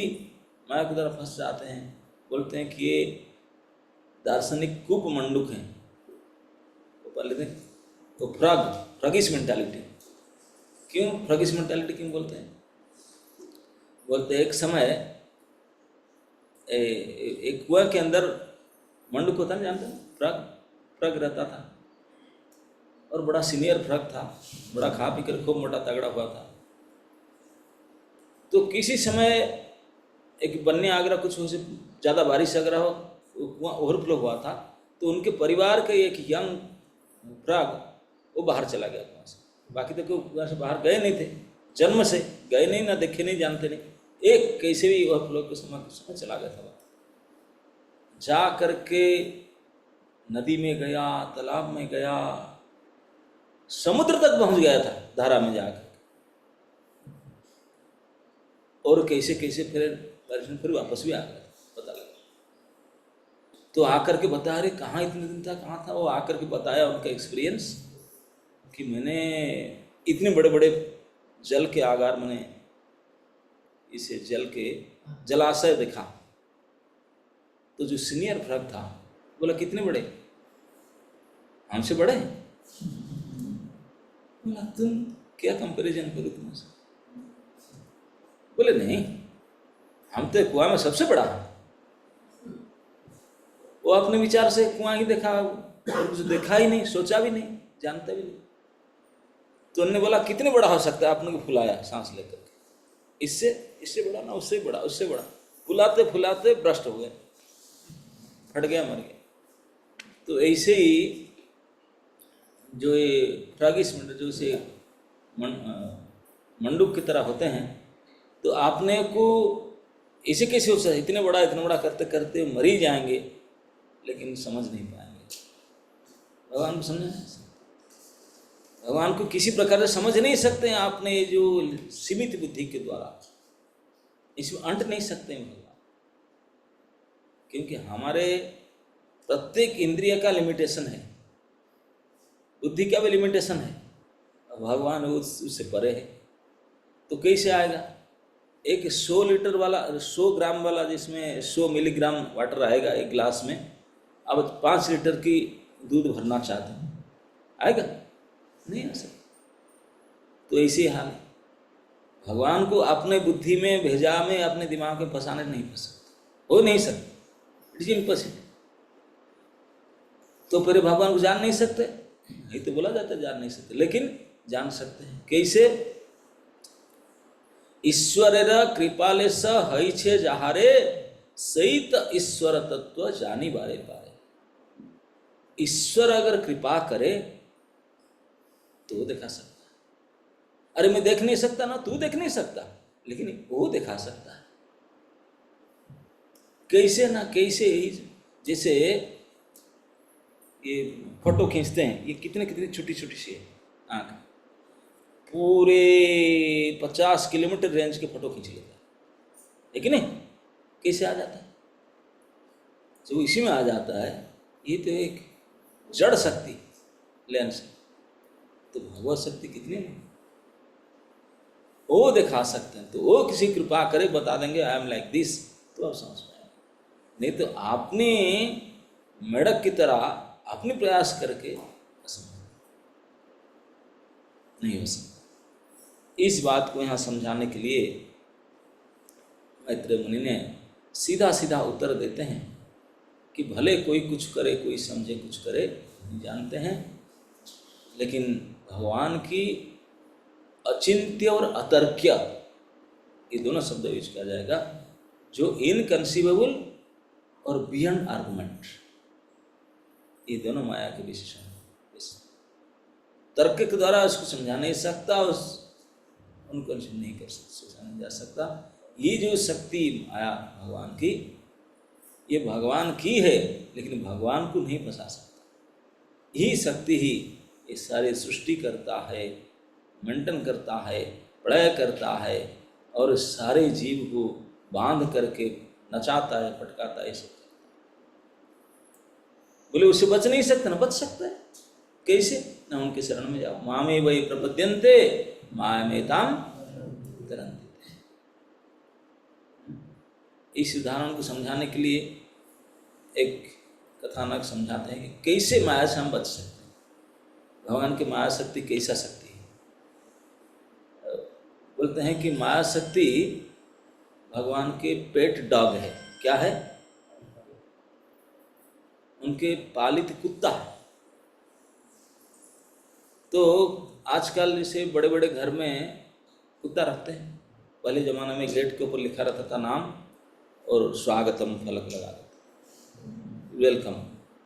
माया की तरफ फंस जाते हैं, बोलते हैं कि ये दार्शनिक कूप मंडूक हैं, वो पहले थे तो फ्रगिश मेंटालिटी। क्यों फ्रगिश मेंटालिटी क्यों बोलते हैं? बोलते एक समय एक कुआं के अंदर मंडूक होता नहीं, जानते हैं? फ्रग रहता था और बड़ा सीनियर फ्रग था, बड़ा खा पी कर खूब मोटा तगड़ा हुआ था। तो किसी समय एक बन्या आगरा कुछ हो से ज़्यादा बारिश अगर हो, कुआं ओवरफ्लो हुआ था, तो उनके परिवार के एक यंग फ्रग वो बाहर चला गया कुआं से। बाकी तो कोई कुआं से बाहर गए नहीं थे, जन्म से गए नहीं, ना देखे नहीं, जानते नहीं। एक कैसे भी ओवरफ्लो के समय चला गया था। जा करके नदी में गया, तालाब में गया, समुद्र तक पहुंच गया था धारा में जाकर, और कैसे कैसे फिर वापस भी आ गया, पता लगा। तो आकर के बता रहे कहाँ इतने दिन था, कहाँ था। वो आकर के बताया उनका एक्सपीरियंस कि मैंने इतने बड़े बड़े जल के आगार, मैंने इसे जल के जलाशय देखा। तो जो सीनियर फ्रग था बोला कितने बड़े? हमसे बड़े? बोला तुम क्या कंपैरिजन करो तुमसे? बोले नहीं, हम तो कुआं में सबसे बड़ा है। वो अपने विचार से कुआं ही देखा और कुछ देखा ही नहीं, सोचा भी नहीं, जानता भी नहीं। तो उन्होंने बोला कितने बड़ा हो सकता है? आपने को फुलाया सांस लेकर के, इससे बड़ा ना, उससे बड़ा, उससे बड़ा। फुलाते फुलाते भ्रष्ट हो गए, फट गया, मर गया। तो ऐसे ही जो ये फ्रगिश जो से मंडूक की तरह होते हैं, तो आपने को इसे कैसे हो सकता है? इतने बड़ा करते करते मर ही जाएंगे, लेकिन समझ नहीं पाएंगे भगवान को। समझ भगवान को किसी प्रकार से समझ नहीं सकते हैं। आपने जो सीमित बुद्धि के द्वारा इसमें अंट नहीं सकते हैं भगवान, क्योंकि हमारे प्रत्येक इंद्रिय का लिमिटेशन है, बुद्धि का भी लिमिटेशन है। भगवान उससे परे है, तो कैसे आएगा? एक 100 लीटर वाला, 100 ग्राम वाला, जिसमें 100 मिलीग्राम वाटर आएगा एक गिलास में, अब 5 लीटर की दूध भरना चाहते हैं, आएगा? नहीं आ सकता। तो ऐसे हाल है। भगवान को अपने बुद्धि में भेजा में, अपने दिमाग में फंसाने नहीं फंस सकता, हो नहीं सकता, इट इज इम्पॉसिबल। तो फिर भगवान को जान नहीं सकते, नहीं तो बोला जाता है जान नहीं सकते, लेकिन जान सकते हैं। कैसे? ईश्वरेर कृपाले स हई छे जहारे, सहित ईश्वर तत्व जानी बारे पारे। ईश्वर अगर कृपा करे तो वो दिखा सकता है। अरे मैं देख नहीं सकता ना, तू देख नहीं सकता, लेकिन वो दिखा सकता है। कैसे ना कैसे, जैसे ये फोटो खींचते हैं, ये कितने कितनी छोटी छोटी सी आँख, पूरे 50 किलोमीटर रेंज के फोटो खींच लेता है कि नहीं? कैसे आ जाता है? जो इसी में आ जाता है। ये तो एक जड़ शक्ति लेंस है, तो भगवत शक्ति कितनी है, वो दिखा सकते हैं। तो वो किसी कृपा करे, बता देंगे आई एम लाइक दिस, तो आप समझ पाएंगे। नहीं तो आपने मेढक की तरह अपने प्रयास करके नहीं हो सकता। इस बात को यहाँ समझाने के लिए मैत्रेय मुनि ने सीधा सीधा उत्तर देते हैं कि भले कोई कुछ करे, कोई समझे कुछ करे, नहीं जानते हैं, लेकिन भगवान की अचिंत्य और अतर्क्य, ये दोनों शब्द यूज किया जाएगा, जो इनकंसीवेबल और बियॉन्ड आर्गुमेंट, ये दोनों माया के विशेषण हैं। तर्क के द्वारा उसको समझा नहीं सकता, उनको नहीं कर सकता, समझा नहीं जा सकता। ये जो शक्ति माया भगवान की, ये भगवान की है, लेकिन भगवान को नहीं फंसा सकता। यही शक्ति ही ये सारी सृष्टि करता है, मेंटेन करता है, प्रलय करता है और सारे जीव को बांध करके नचाता है, पटकाता है, ऐसे करता है। बोले उससे बच नहीं सकते ना, बच सकता है कैसे? ना उनके शरण में जाओ। मामे वही प्रपद्यन्ते मायामेताम तरन्ते। इस उदाहरण को समझाने के लिए एक कथानक समझाते हैं कि कैसे माया से हम बच सकते हैं। भगवान की माया शक्ति कैसा शक्ति है? बोलते हैं कि माया शक्ति भगवान के पेट डॉग है। क्या है? उनके पालित कुत्ता है। तो आजकल जैसे बड़े बड़े घर में कुत्ता रखते हैं, पहले ज़माने में गेट के ऊपर लिखा रहता था नाम और स्वागतम फलक लगा देते, वेलकम।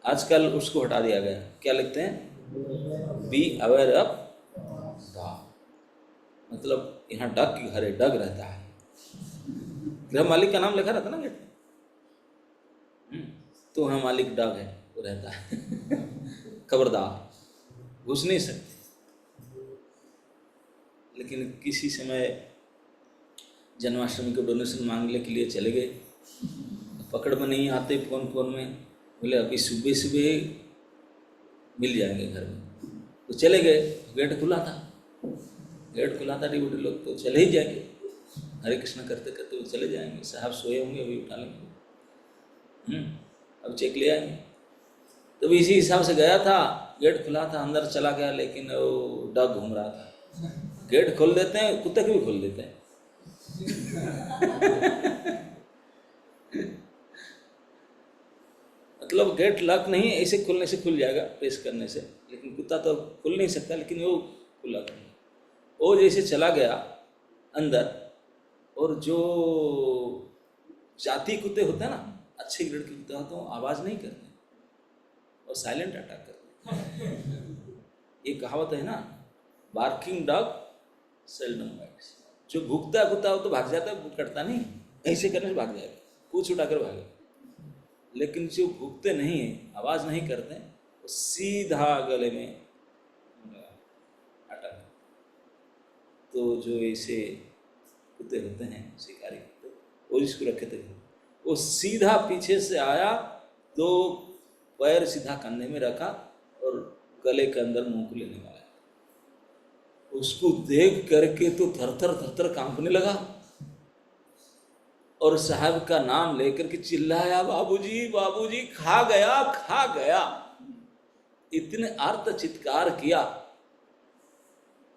आजकल उसको हटा दिया गया। क्या लिखते हैं? Be aware of dog. मतलब यहाँ डग की घर है, डग रहता है। गृह मालिक का नाम लिखा रहता ना गेट में, तो वहाँ मालिक डग है, वो रहता है खबरदार, घुस नहीं सकते। लेकिन किसी समय जन्माष्टमी को डोनेशन मांगने के लिए चले गए, पकड़ में नहीं आते, फोन में बोले अभी सुबह सुबह मिल जाएंगे घर में। तो चले गए, गेट खुला था, डिवोटी लोग तो चले ही जाएंगे, हरे कृष्ण करते करते वो चले जाएंगे। साहब सोए होंगे, अभी उठा लेंगे, अब चेक ले आएंगे। तो इसी हिसाब से गया था, गेट खुला था, अंदर चला गया, लेकिन वो डॉग घूम रहा था। गेट खोल देते हैं, कुत्ते को भी खोल देते हैं। मतलब गेट लॉक नहीं, ऐसे खुलने से खुल जाएगा, प्रेस करने से, लेकिन कुत्ता तो खुल नहीं सकता, लेकिन वो खुला था। वो जैसे चला गया अंदर, और जो जाति कुत्ते होते हैं ना, अच्छे ग्रेड के कुत्ते होते हैं, वो आवाज़ नहीं करते और साइलेंट अटैक करते हैं। ये कहावत है ना, बार्किंग डॉग सेल्डम बाइट्स। जो भूखता कुत्ता हो तो भाग जाता है, कटता नहीं, ऐसे करने से भाग जाएगा, पूछ उठाकर भागेगा। लेकिन जो भूखते नहीं है, आवाज़ नहीं करते, वो सीधा गले में अटक। तो जो ऐसे कुत्ते होते हैं, शिकारी कुत्ते, वो जिसको रखे थे, वो सीधा पीछे से आया, दो पैर सीधा कंधे में रखा और गले के अंदर मुंह को लेने वाला। उसको देख करके तो थर-थर कांपने लगा और साहब का नाम लेकर के चिल्लाया, बाबूजी बाबूजी, खा गया। इतने आर्त चित्कार किया।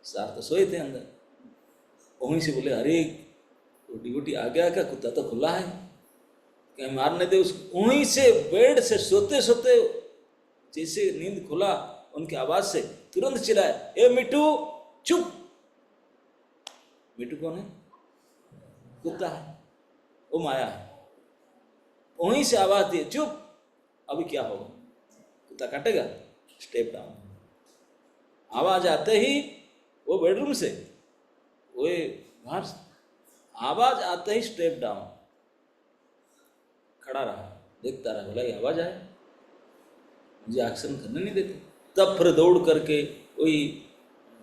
सार तो सोए थे अंदर, वहीं से बोले, अरे डिवोटी आ गया क्या? कुत्ता तो खुला है, कहीं मारने दे उसको। वहीं से बेड से सोते सोते जैसे नींद खुला, उनकी आवाज से तुरंत चिल्लाया, ए मिट्टू चुप। मिट्टू कौन है? कुत्ता है, वो माया है। वहीं से आवाज दी, चुप। अभी क्या होगा? कुत्ता काटेगा? Step down. आवाज आते ही वो बेडरूम से, वो बाहर आवाज आते ही स्टेप डाउन, खड़ा रहा, देखता रहा, बोला ये आवाज आए, मुझे एक्शन करने नहीं देते। तब फिर दौड़ करके वही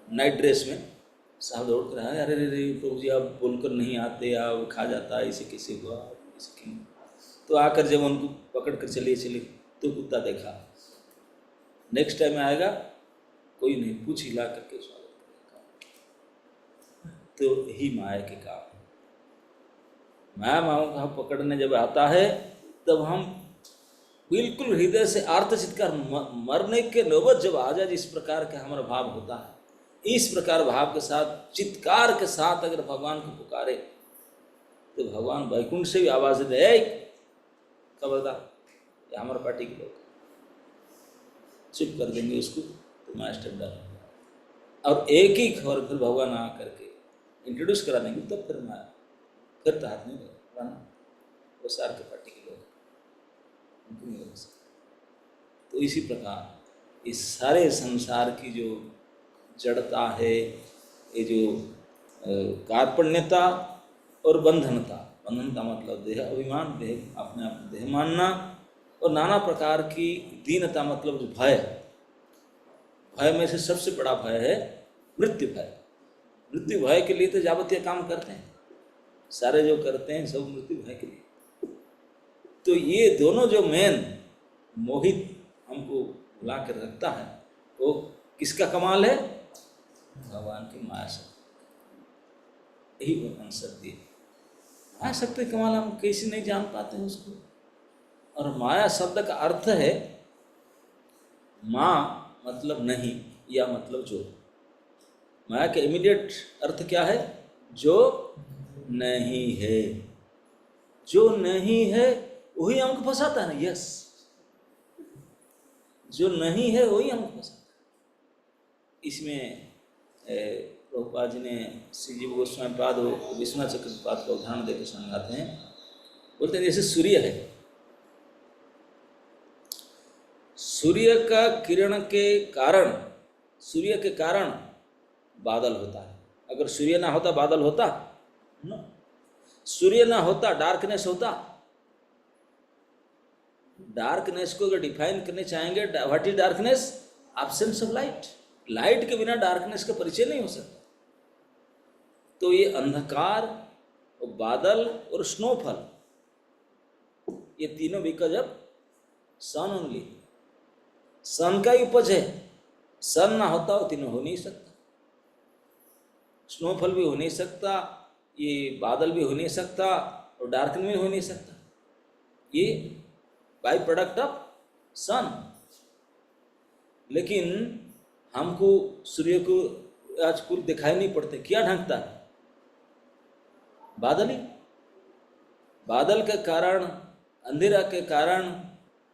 नाइट ड्रेस में साहब दौड़ कर आए, अरे रे प्रभु जी आप बोलकर नहीं आते, आप खा जाता, ऐसे कैसे हुआ, ऐसे क्यों? तो आकर जब उनको पकड़ कर चलिए तो कुत्ता देखा, नेक्स्ट टाइम आएगा कोई नहीं, पूछ हिला करके स्वागत करेगा। तो यही माया के काम। माया का पकड़ने जब आता है, तब हम बिल्कुल हृदय से आर्तचित कर मरने के नौबत जब आ जाए, जिस प्रकार का हमारा भाव होता है, इस प्रकार भाव के साथ, चित्कार के साथ अगर भगवान को पुकारे, तो भगवान वैकुंठ से भी आवाज दे, खबरदार, ये हमारे पार्टी के लोग, चुप कर देंगे उसको, तो मास्टर डर। और एक ही खबर फिर भगवान आ करके इंट्रोड्यूस करा देंगे, तब फिर माया फिर तो हाथ नहीं लगाना, वो सार के पार्टी के लोग, उनको नहीं लग सकता। तो इसी प्रकार इस सारे संसार की जो जड़ता है, ये जो कार्पण्यता और बंधनता, बंधनता मतलब देह अभिमान, देह अपने आप देह मानना, और नाना प्रकार की दीनता मतलब जो भय, भय में से सबसे बड़ा भय है मृत्यु भय। मृत्यु भय के लिए तो जावतीय काम करते हैं, सारे जो करते हैं सब मृत्यु भय के लिए। तो ये दोनों जो मेन मोहित हमको बुला कर रखता है, वो किसका कमाल है? भगवान की माया शक्ति। यही भगवान शक्ति है। माया शक्ति कमाल हम कैसे नहीं जान पाते हैं उसको। और माया शब्द का अर्थ है, माँ मतलब नहीं या मतलब जो। माया का इमीडिएट अर्थ क्या है? जो नहीं है। जो नहीं है वही हमको फंसाता है ना। यस, जो नहीं है वही हमको फंसाता है। इसमें प्रभुपाद जी ने श्री जीव गोस्वामी पाद और विश्वनाथ चक्रपाद का उदाहरण देकर समझाते हैं। बोलते हैं जैसे सूर्य है, सूर्य का किरण के कारण, सूर्य के कारण बादल होता है। अगर सूर्य ना होता बादल होता? नो। सूर्य ना होता डार्कनेस होता? डार्कनेस को अगर डिफाइन करने चाहेंगे, what is darkness? Absence of light. Light के बिना डार्कनेस का परिचय नहीं हो सकता। तो ये अंधकार और बादल और स्नोफॉल, ये तीनों बिकॉज ऑफ सन ओनली। सन का ही उपज है। सन ना होता वो तीनों हो नहीं सकता। स्नोफॉल भी हो नहीं सकता, ये बादल भी हो नहीं सकता, और डार्कन भी हो नहीं सकता। ये बाई प्रोडक्ट ऑफ सन। लेकिन हमको सूर्य को आज कुछ दिखाई नहीं पड़ते। क्या ढंकता है? बादल ही। बादल के कारण, अंधेरा के कारण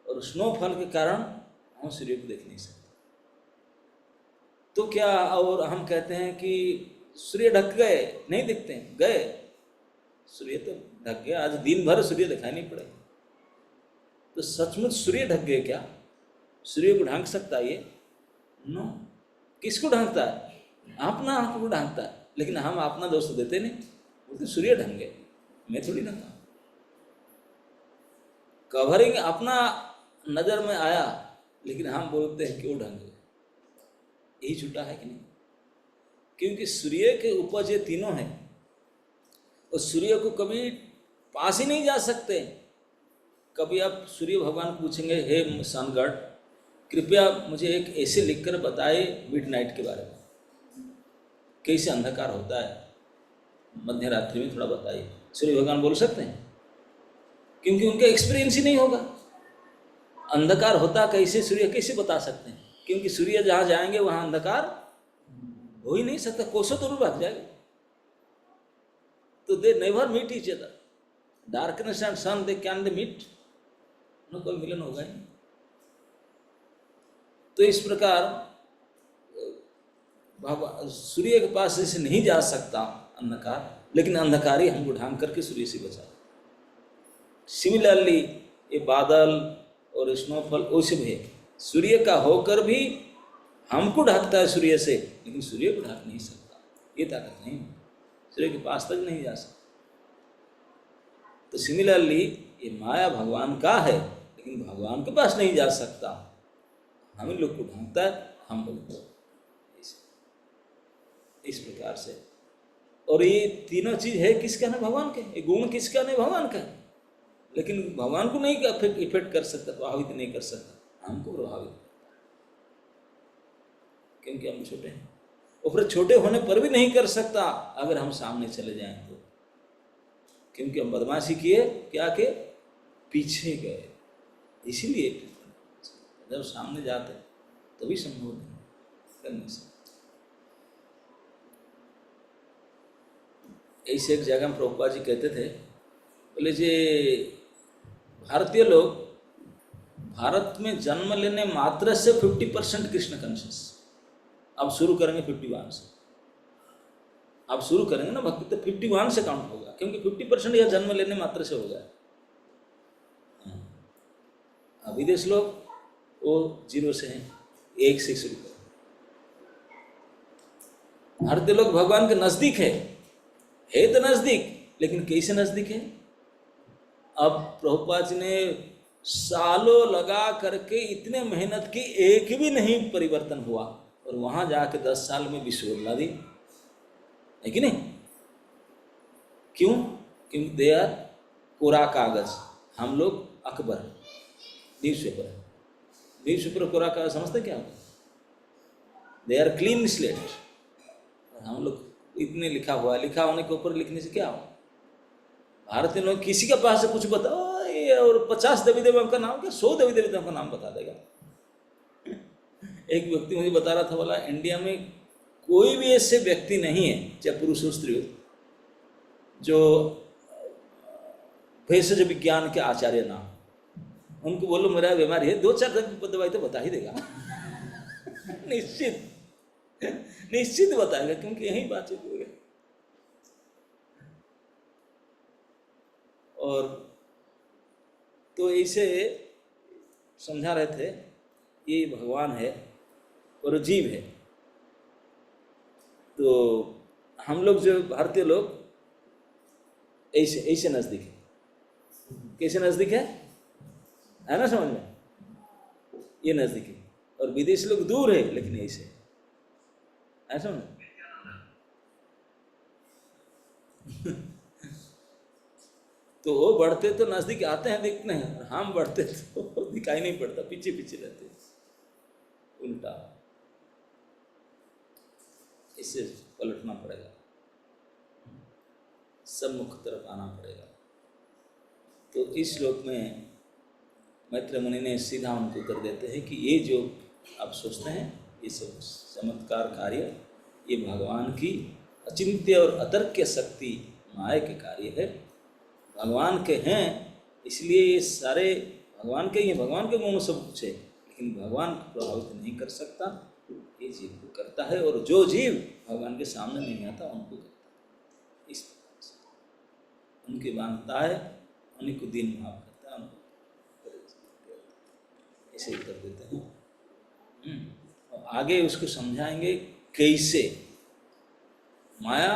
और स्नोफॉल के कारण हम सूर्य को देख नहीं सकते। तो क्या, और हम कहते हैं कि सूर्य ढक गए, नहीं दिखते हैं, गए सूर्य तो ढक गया, आज दिन भर सूर्य दिखाई नहीं पड़ेगा। तो सचमुच सूर्य ढक गए क्या? सूर्य को ढांक सकता है ये? नो। किसको ढांकता है? अपना आंख को ढांकता है। लेकिन हम अपना दोस्त देते नहीं, बोलते सूर्य ढंक गए, मैं थोड़ी ढंका। कवरिंग अपना नजर में आया, लेकिन हम बोलते हैं क्यों ढंग गए। यही छूटा है कि नहीं? क्योंकि सूर्य के उपज ये तीनों हैं, और सूर्य को कभी पास ही नहीं जा सकते। कभी आप सूर्य भगवान पूछेंगे, हे सन गॉड, कृपया मुझे एक ऐसे लिखकर बताए मिडनाइट के बारे में, कैसे अंधकार होता है मध्य रात्रि में, थोड़ा बताइए। सूर्य भगवान बोल सकते हैं? क्योंकि उनका एक्सपीरियंस ही नहीं होगा। अंधकार होता कैसे, सूर्य कैसे बता सकते हैं? क्योंकि सूर्य जहाँ जाएंगे वहाँ अंधकार हो ही नहीं सकता, कोसों दूर भाग जाएगा। तो they never meet each other. Darkness and sun, they can they meet? No, कोई मिलन होगा ही नहीं। तो इस प्रकार सूर्य के पास ऐसे नहीं जा सकता अंधकार, लेकिन अंधकार ही हमको ढांक करके सूर्य से बचा। सिमिलरली ये बादल और स्नोफॉल वैसे भी है, सूर्य का होकर भी हमको ढकता है सूर्य से, लेकिन सूर्य को ढक नहीं सकता। ये ताकत नहीं, सूर्य के पास तक नहीं जा सकता। तो सिमिलरली ये माया भगवान का है, लेकिन भगवान के पास नहीं जा सकता। हम लोग को ढांकता है, हम लोग इस प्रकार से। और ये तीनों चीज है किसका? है भगवान के। ये गुण किसका? नहीं, भगवान का। लेकिन भगवान को नहीं इफेक्ट कर सकता, प्रभावित नहीं कर सकता, हमको प्रभावित करता है, क्योंकि हम छोटे हैं। और फिर छोटे होने पर भी नहीं कर सकता अगर हम सामने चले जाएं तो, क्योंकि हम बदमाशी किए, क्या के पीछे गए। इसीलिए जब सामने जाते तभी संभव नहीं, कर नहीं सकते। ऐसे एक जगह में प्रभुपाद जी कहते थे, बोले जी भारतीय लोग भारत में जन्म लेने मात्र से 50% कृष्ण कॉन्शियस। अब शुरू करेंगे 51 से। अब शुरू करेंगे ना भक्ति तो 51 से काउंट होगा, क्योंकि 50% यह जन्म लेने मात्र से होगा। विदेश लोग वो 0 से हैं, 1 से शुरू करें। भारतीय लोग भगवान के नजदीक है तो नजदीक, लेकिन कैसे नजदीक है? अब प्रभुपाद जी ने सालों लगा करके इतने मेहनत की, एक भी नहीं परिवर्तन हुआ, और वहां जाके 10 साल में विश्व बदला दी। है कि नहीं? क्यों? क्योंकि दे आर कोरा कागज, हम लोग अकबर, न्यूज़पेपर। न्यूज़पेपर कोरा कागज समझते क्या होता है? They are clean slate. हम लोग इतने लिखा हुआ है, लिखा होने के ऊपर लिखने से क्या हो? भारतीय लोग किसी के पास से कुछ बताओ ये और 50 देवी देवताओं का नाम क्या, 100 देवी देवताओं का नाम बता देगा। एक व्यक्ति मुझे बता रहा था, बोला इंडिया में कोई भी ऐसे व्यक्ति नहीं है, चाहे पुरुष हो स्त्री हो, जो भेषज विज्ञान के आचार्य ना हो। उनको बोलो मेरा बीमारी है, 2-4 दवाई तो बता ही देगा। निश्चित निश्चित बताएगा, क्योंकि यही बातचीत हो गई। और तो ऐसे समझा रहे थे, ये भगवान है और जीव है। तो हम लोग जो भारतीय लोग ऐसे ऐसे नजदीक है। कैसे नजदीक है ना, समझ में? ये नजदीक है, और विदेशी लोग दूर है, लेकिन ऐसे है, समझ में? तो वो बढ़ते तो नजदीक आते हैं, दिखते हैं, और हम बढ़ते तो दिखाई नहीं पड़ता, पीछे पीछे रहते, उल्टा। इससे पलटना पड़ेगा, सम्मुख तरफ आना पड़ेगा। तो इस श्लोक में मैत्रेय मुनि ने सीधा उनको उत्तर देते हैं कि ये जो आप सोचते हैं, ये सब चमत्कार कार्य, ये भगवान की अचिंत्य और अतर्क्य शक्ति माया के कार्य है। भगवान के हैं, इसलिए ये सारे भगवान के, ये भगवान के गुण सब कुछ है, लेकिन भगवान को प्रभावित नहीं कर सकता, ये जीव को करता है। और जो जीव भगवान के सामने नहीं आता, उनको करता है। इस प्रकार से उनकी बांधता है, उन्हीं को दीन भाव करता है, उनको ऐसे उत्तर देते हैं। और आगे उसको समझाएंगे कैसे माया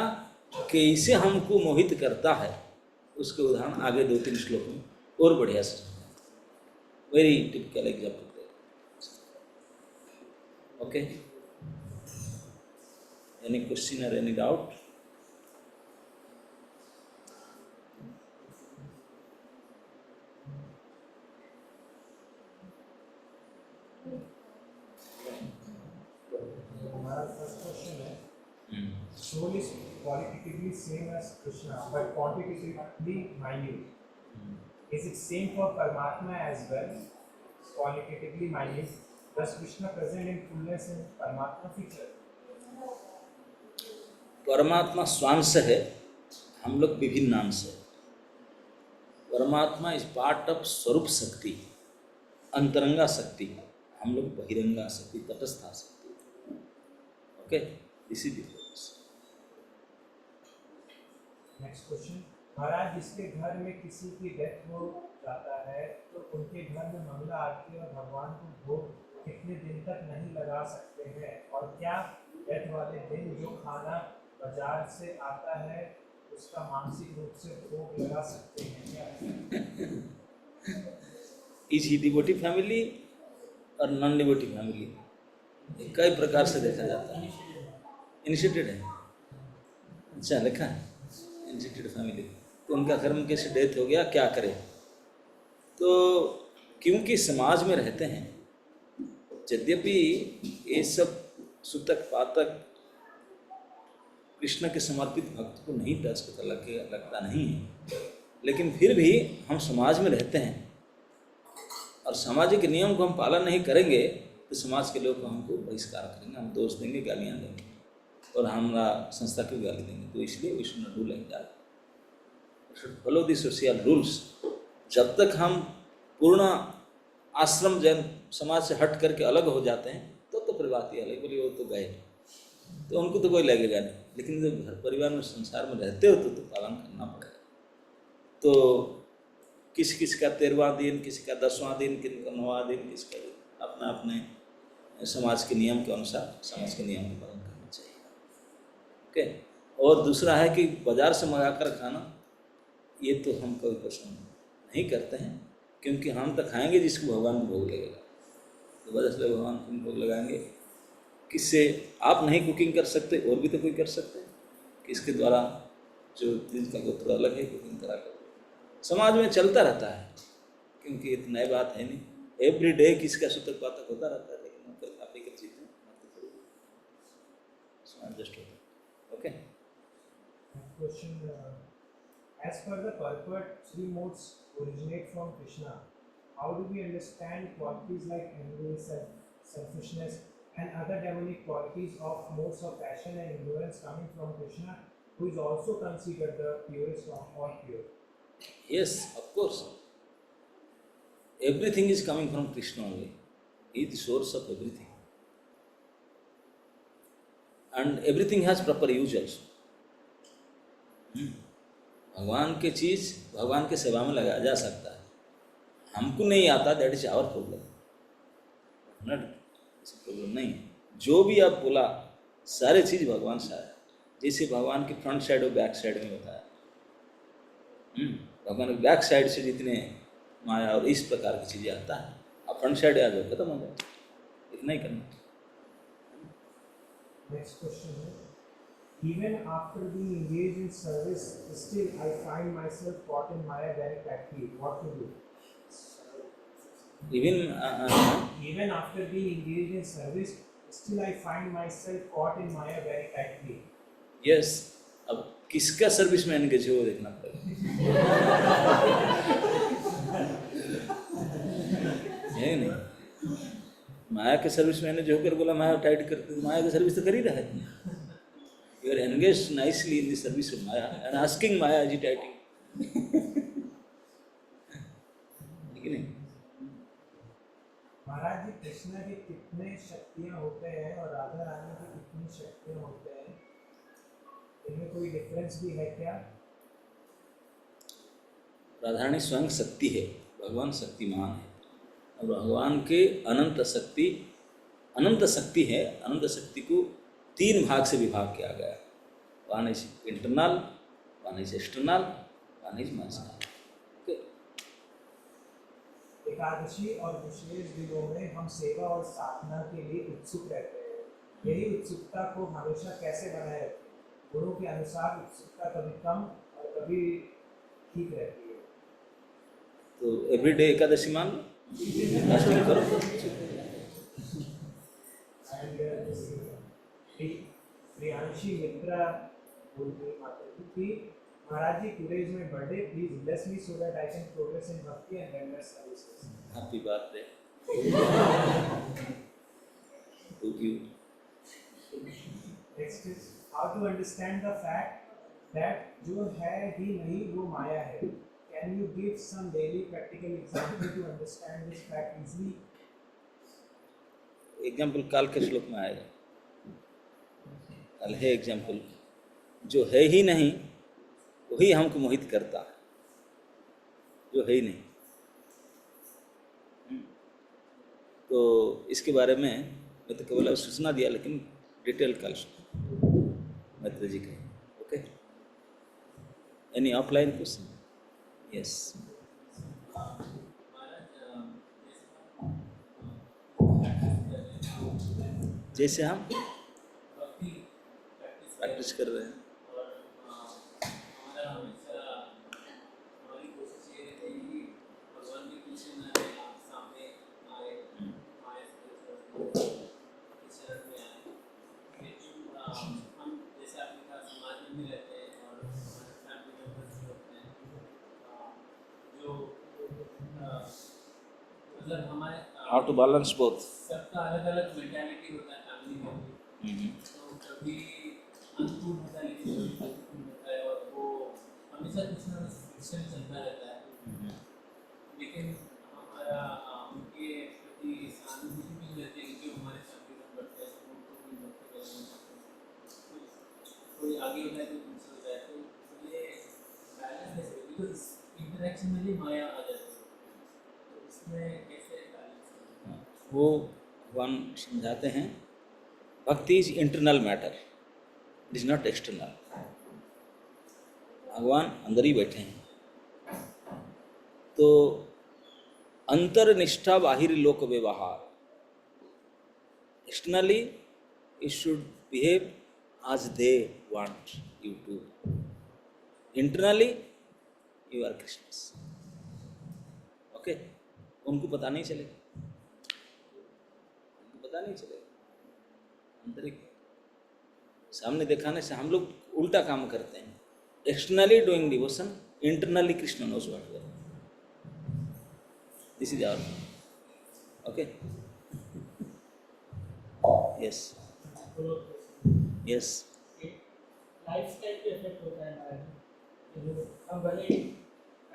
कैसे हमको मोहित करता है, उसके उदाहरण आगे 2-3 श्लोक में और बढ़िया से समझाते। Very typical example. Okay, any question और एनी डाउट? हमारा फर्स्ट क्वेश्चन है, soul is qualitatively same as Krishna but quantitatively minute. Is it same for Paramatma as well? Qualitatively minute. Does Krishna present in fullness in Paramatma feature? परमात्मा स्वांश है, हम लोग विभिन्न अंश है। परमात्मा इज पार्ट ऑफ स्वरूप शक्ति, अंतरंगा शक्ति, हम लोग बहिरंगा शक्ति, तटस्था शक्ति। ओके, इसी डिफरेंस। नेक्स्ट क्वेश्चन, महाराज जिसके घर में किसी की डेथ हो जाता है तो उनके घर में मंगला आरती और भगवान को भोग कितने दिन तक नहीं लगा सकते हैं? और क्या डेथ वाले दिन जो खाना बाजार से आता है उसका मानसिक रूप से भोग लगा सकते हैं क्या? इज ही डिवोटी फैमिली और नॉन डिवोटी फैमिली, कई प्रकार से देखा जाता है। इनिशिएटेड है, अच्छा लिखा है इनिशिएटेड फैमिली। तो उनका घर में कैसे डेथ हो गया, क्या करें? तो क्योंकि समाज में रहते हैं, यद्यपि ये सब सुतक पातक कृष्ण के समर्पित भक्त को नहीं टच लगता नहीं है, लेकिन फिर भी हम समाज में रहते हैं और सामाजिक नियम को हम पालन नहीं करेंगे तो समाज के लोग हमको बहिष्कार करेंगे, हम दोष देंगे, गालियाँ देंगे और हमारा संस्था की गाली देंगे। तो इसलिए we should not do like that, we should follow the social rules. जब तक हम पूर्ण आश्रम जैन समाज से हट करके अलग हो जाते हैं तो परिवार की अलग, बोलिए वो तो गए तो उनको तो कोई लगेगा नहीं, लेकिन जब घर परिवार में संसार में रहते हो तो पालन करना पड़ेगा। तो किसी का 13वां दिन, किसी का 10वां दिन, किसी का 9वां दिन, किसी का अपना अपने समाज के नियम के अनुसार समाज के नियम का पालन करना चाहिए। ओके, और दूसरा है कि बाजार से मंगा कर खाना, ये तो हम कभी पसंद नहीं करते हैं, क्योंकि हम तो खाएंगे जिसको भगवान को भोग लगेगा, तो वजह से भगवान को भोग लगाएंगे। किससे? आप नहीं कुकिंग कर सकते और भी तो कोई कर सकते हैं, इसके द्वारा जो दिल का गोत्र अलग है कोई इनका अलग है। समाज में चलता रहता है, क्योंकि इतनी नई बात है नहीं, एवरी डे किसी का सूतक पातक होता रहता है, लेकिन मतलब आप एक चीज़ एडजस्ट होता है। Okay. Question, as per the purport, three modes originate from Krishna. How do we understand qualities like envy, selfishness, and other demonic qualities of modes of passion and ignorance coming from Krishna, who is also considered the purest of all pure? Yes, of course. Everything is coming from Krishna only. He is the source of everything. And everything has proper use also. भगवान के चीज़ भगवान के सेवा में लगाया जा सकता है, हमको नहीं आता, that is our problem, not problem नहीं है। जो भी आप बोला सारे चीज़ भगवान से आया, जैसे भगवान के फ्रंट साइड और बैक साइड में बताया, भगवान के बैक साइड से जितने माया और इस प्रकार की चीज़ें आता है, आप फ्रंट साइड आ जाओ, खत्म हो जाए, इतना ही करना। Next question है, even after being engaged in service, still I find myself caught in Maya very tightly. What to do? Even after being engaged in service, still I find myself caught in Maya very tightly. Yes, अब किसका service में engage हो देखना पड़ेगा, है नहीं। माया के service में एंगेज होकर बोला माया टाइट कर, माया की सर्विस तो कर ही रहा है। You are engaged nicely in the service of Maya and asking Maya agitating. ठीक है? महाराज जी, कृष्ण के कितने शक्तियाँ होते हैं और राधा रानी की कितनी शक्तियाँ होते हैं, इनमें कोई डिफरेंस भी है क्या? राधा रानी स्वयं शक्ति है, भगवान शक्तिमान है, और भगवान के अनंत शक्ति है। अनंत शक्ति को 3 भाग से विभाग किया गया, one is internal, one is external, one is marginal. Ekadashi और विशेष दिनों में हम सेवा और साधना के लिए उत्सुक रहते हैं, यही उत्सुकता को हमेशा कैसे बनाए रखें? गुणों के अनुसार उत्सुकता कभी कम और कभी ठीक रहती है। तो एवरीडे एकादशी मान लो, फास्टिंग करो। प्रियांशी मित्रा बोलती माता जी, महाराज जी, today is my birthday, please bless me so that I can progress in bhakti and wellness services. Happy birthday to you. Next is how to understand the fact that जो है ही नहीं वो माया है। Can you give some daily practical example to understand this fact easily? Example काल के श्लोक में आएगा, कल है एग्जाम्पल, जो है ही नहीं वही हमको मोहित करता है, जो है ही नहीं। तो इसके बारे में मैं तो केवल सूचना दिया, लेकिन डिटेल कल मैत्री जी कहें। Okay, any offline question? Yes. जैसे हम प्रैक्टिस कर रहे हैं, हाउ टू बैलेंस बोथ। सबका अलग अलग मेंटालिटी होता है फैमिली में, तो कभी अनुकूल होता है लेकिन कभी प्रतिकूल होता है, और वो हमेशा कुछ ना कुछ फ्रिक्शन चलता रहता है। लेकिन हमारा उनके प्रति सहानुभूति भी रहती है, क्योंकि हमारे फैमिली मेंबर हैं, उनको भी बढ़ते कोई आगे होता है तो पीछे होता है, तो ये बैलेंस कैसे? बिकॉज इंटरेक्शन में भी माया आ जाती है, तो इसमें कैसे बैलेंस? वो भगवान समझाते हैं, भक्ति is internal matter, it is not external. भगवान अंदर ही बैठे हैं, तो अंतर्निष्ठा बाहिर लोक व्यवहार, externally it should behave as they want you to. Internally, you are Krishna's. Okay? उनको पता नहीं चलेगा, उनको पता नहीं चलेगा। आंतरिक सामने दिखाने से हम लोग उल्टा काम करते हैं। Externally doing devotion, internally Krishna knows what we are. This is our. Okay? Yes. Yes. Lifestyle पे इफेक्ट होता है हमारा, जो हम भले ही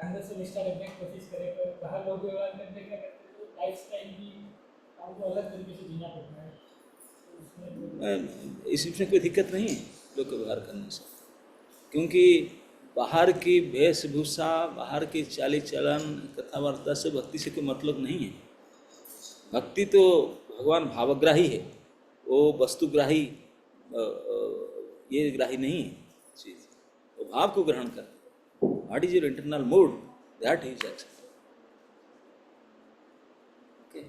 अंदर से निष्ठा रखने की कोशिश करें पर बाहर लोग व्यवहार करने क्या करते हैं, तो लाइफस्टाइल भी हमको अलग तरीके से जीना पड़ता है, तो इसमें कोई दिक्कत नहीं है लोग को व्यवहार करने से, क्योंकि बाहर की वेशभूषा, बाहर की चाली चलन, कथा वार्ता से भक्ति से कोई मतलब नहीं है। भक्ति तो भगवान भावग्राही है, वो वस्तुग्राही ये ग्राही नहीं है चीज, वो भाव को ग्रहण करते। What is your internal mood, that is accepted. Okay,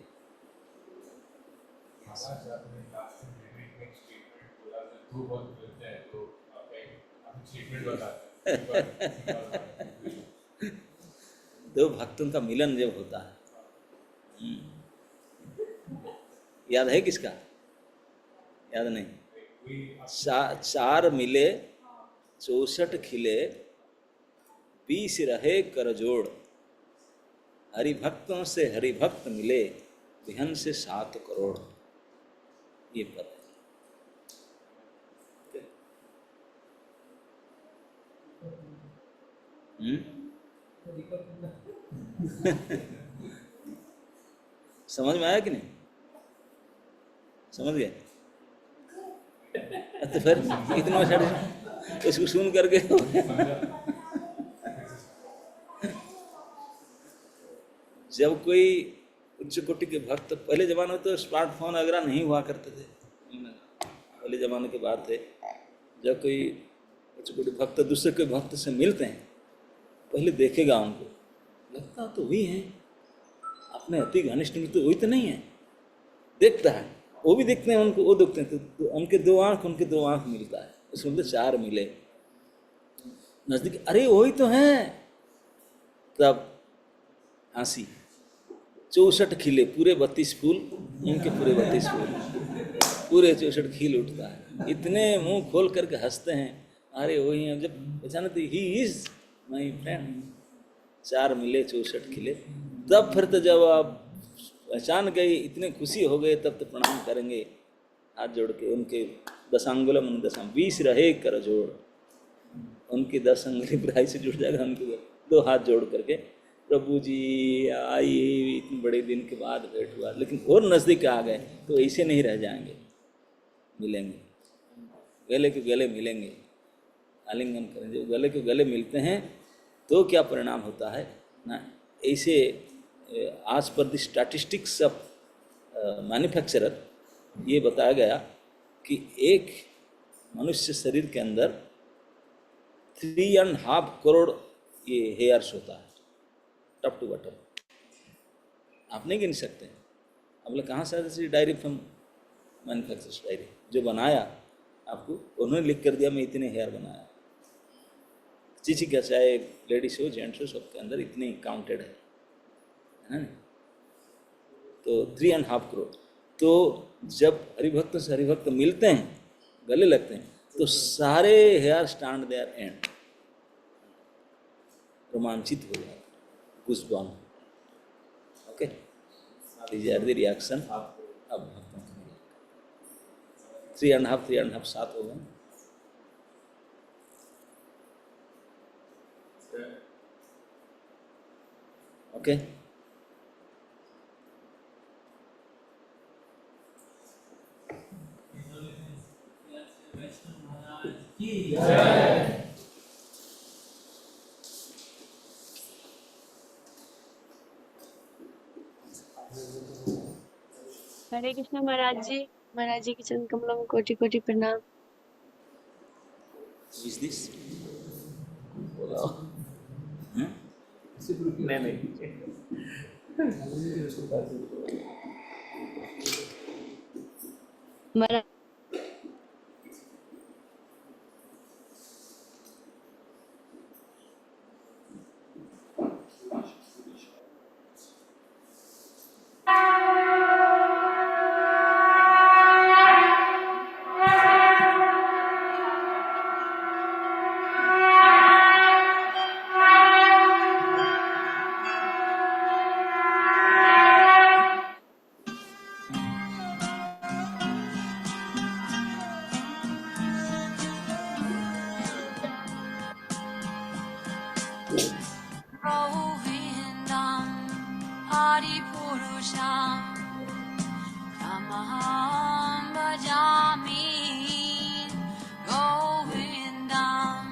महाराज आपने लास्ट में एक स्टेटमेंट बोला था, दो बहुत मिलते हैं, तो आप एक स्टेटमेंट बताते हैं। दो भक्तों का मिलन जब होता है, याद है किसका? याद नहीं। चार मिले 64 खिले, 20 रहे करजोड़, हरिभक्तों से हरिभक्त मिले, विहन से 7 करोड़। ये पद है। समझ में आया कि नहीं? समझ गए? तो फिर इतना सारे इसको सुन करके जब कोई उच्च कोटि के भक्त, पहले जमाने में तो स्मार्टफोन वगैरह नहीं हुआ करते थे, पहले जमाने की बात है, जब कोई उच्च कोटि भक्त दूसरे कोई भक्त से मिलते हैं, पहले देखेगा उनको, लगता तो वही है, अपने अति घनिष्ठ मित्र तो वही तो नहीं है, देखता है, वो भी देखते हैं उनको, वो देखते हैं, तो उनके दो आंख मिलता है, उसमें 4 मिले नजदीक, अरे वही तो हैं, तब हंसी। 64 खिले, पूरे 32 फूल, उनके पूरे 32 फूल, पूरे 64 खिल उठता है, इतने मुंह खोल करके हंसते हैं, अरे वही हैं। जब पहचानते ही इज माई फ्रेंड, 4 मिले 64 खिले, तब फिर तो जब आप पहचान गई, इतने खुशी हो गए, तब तो प्रणाम करेंगे हाथ जोड़ के, उनके 10 अंगुलम 20 रहे कर जोड़, उनकी 10 अंगुली बुराई से जुड़ जाएगा, उनके 2 हाथ जोड़ करके, प्रभु जी आइए, इतने बड़े दिन के बाद भेंट हुआ, लेकिन और नज़दीक आ गए तो ऐसे नहीं रह जाएंगे, मिलेंगे, गले के गले मिलेंगे, आलिंगन करेंगे, गले के गले मिलते हैं तो क्या परिणाम होता है ना। ऐसे आज पर द स्टैटिस्टिक्स ऑफ मैन्युफैक्चरर ये बताया गया कि एक मनुष्य शरीर के अंदर 3.5 करोड़ ये हेयर्स होता है, टॉप टू बॉटम, आप नहीं गिन सकते। आप लोग कहाँ से आते? डायरी फ्रॉम मैन्युफैक्चरर्स डायरी, जो बनाया आपको उन्होंने लिख कर दिया मैं इतने हेयर बनाया, चीची का चाहे लेडीज हो जेंट्स हो, सबके अंदर इतने काउंटेड है ना। तो 3.5 करोड़। तो जब हरिभक्त से हरिभक्त मिलते हैं, गले लगते हैं, तो सारे हेयर स्टैंड देयर एंड, रोमांचित हो जाए, goosebumps. Okay, these are the reaction. अब भक्तों के मिले 3.5 7 हो गए। ओके, हरे कृष्ण महाराज जी के चरण कमलों में कोटि कोटि प्रणाम। Is this Adipurusham Tamaham Bhajami Govindam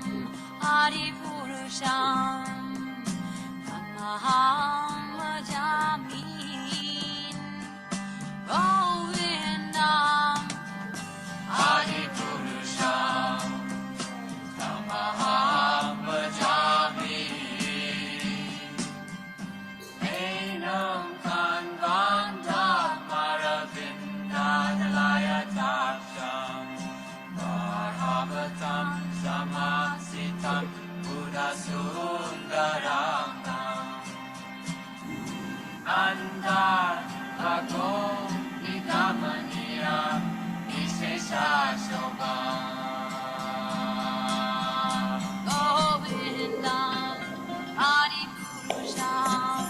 Adipurusham Tamaham Bhajami Govindam Adipurusham Tamaham Bhajami Enam Kanvandam Maravindalayataptam Bharavatam Samasitam Buddhasundaram Andar Bhagom Nigamaniya Vishesha Shobham Govindam Adipurusham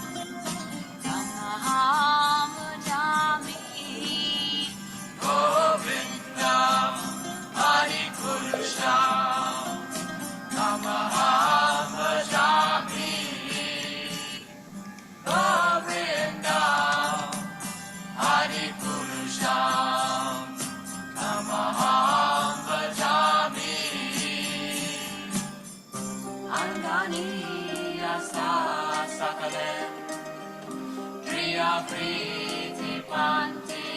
Tamaham Bhajami Govindam Adipurusham Tamaham Bhajami Govindam Adipurusham Tamaham Bhajami Angani Yasa Sakalem Priya Priti Panti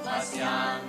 Vasyam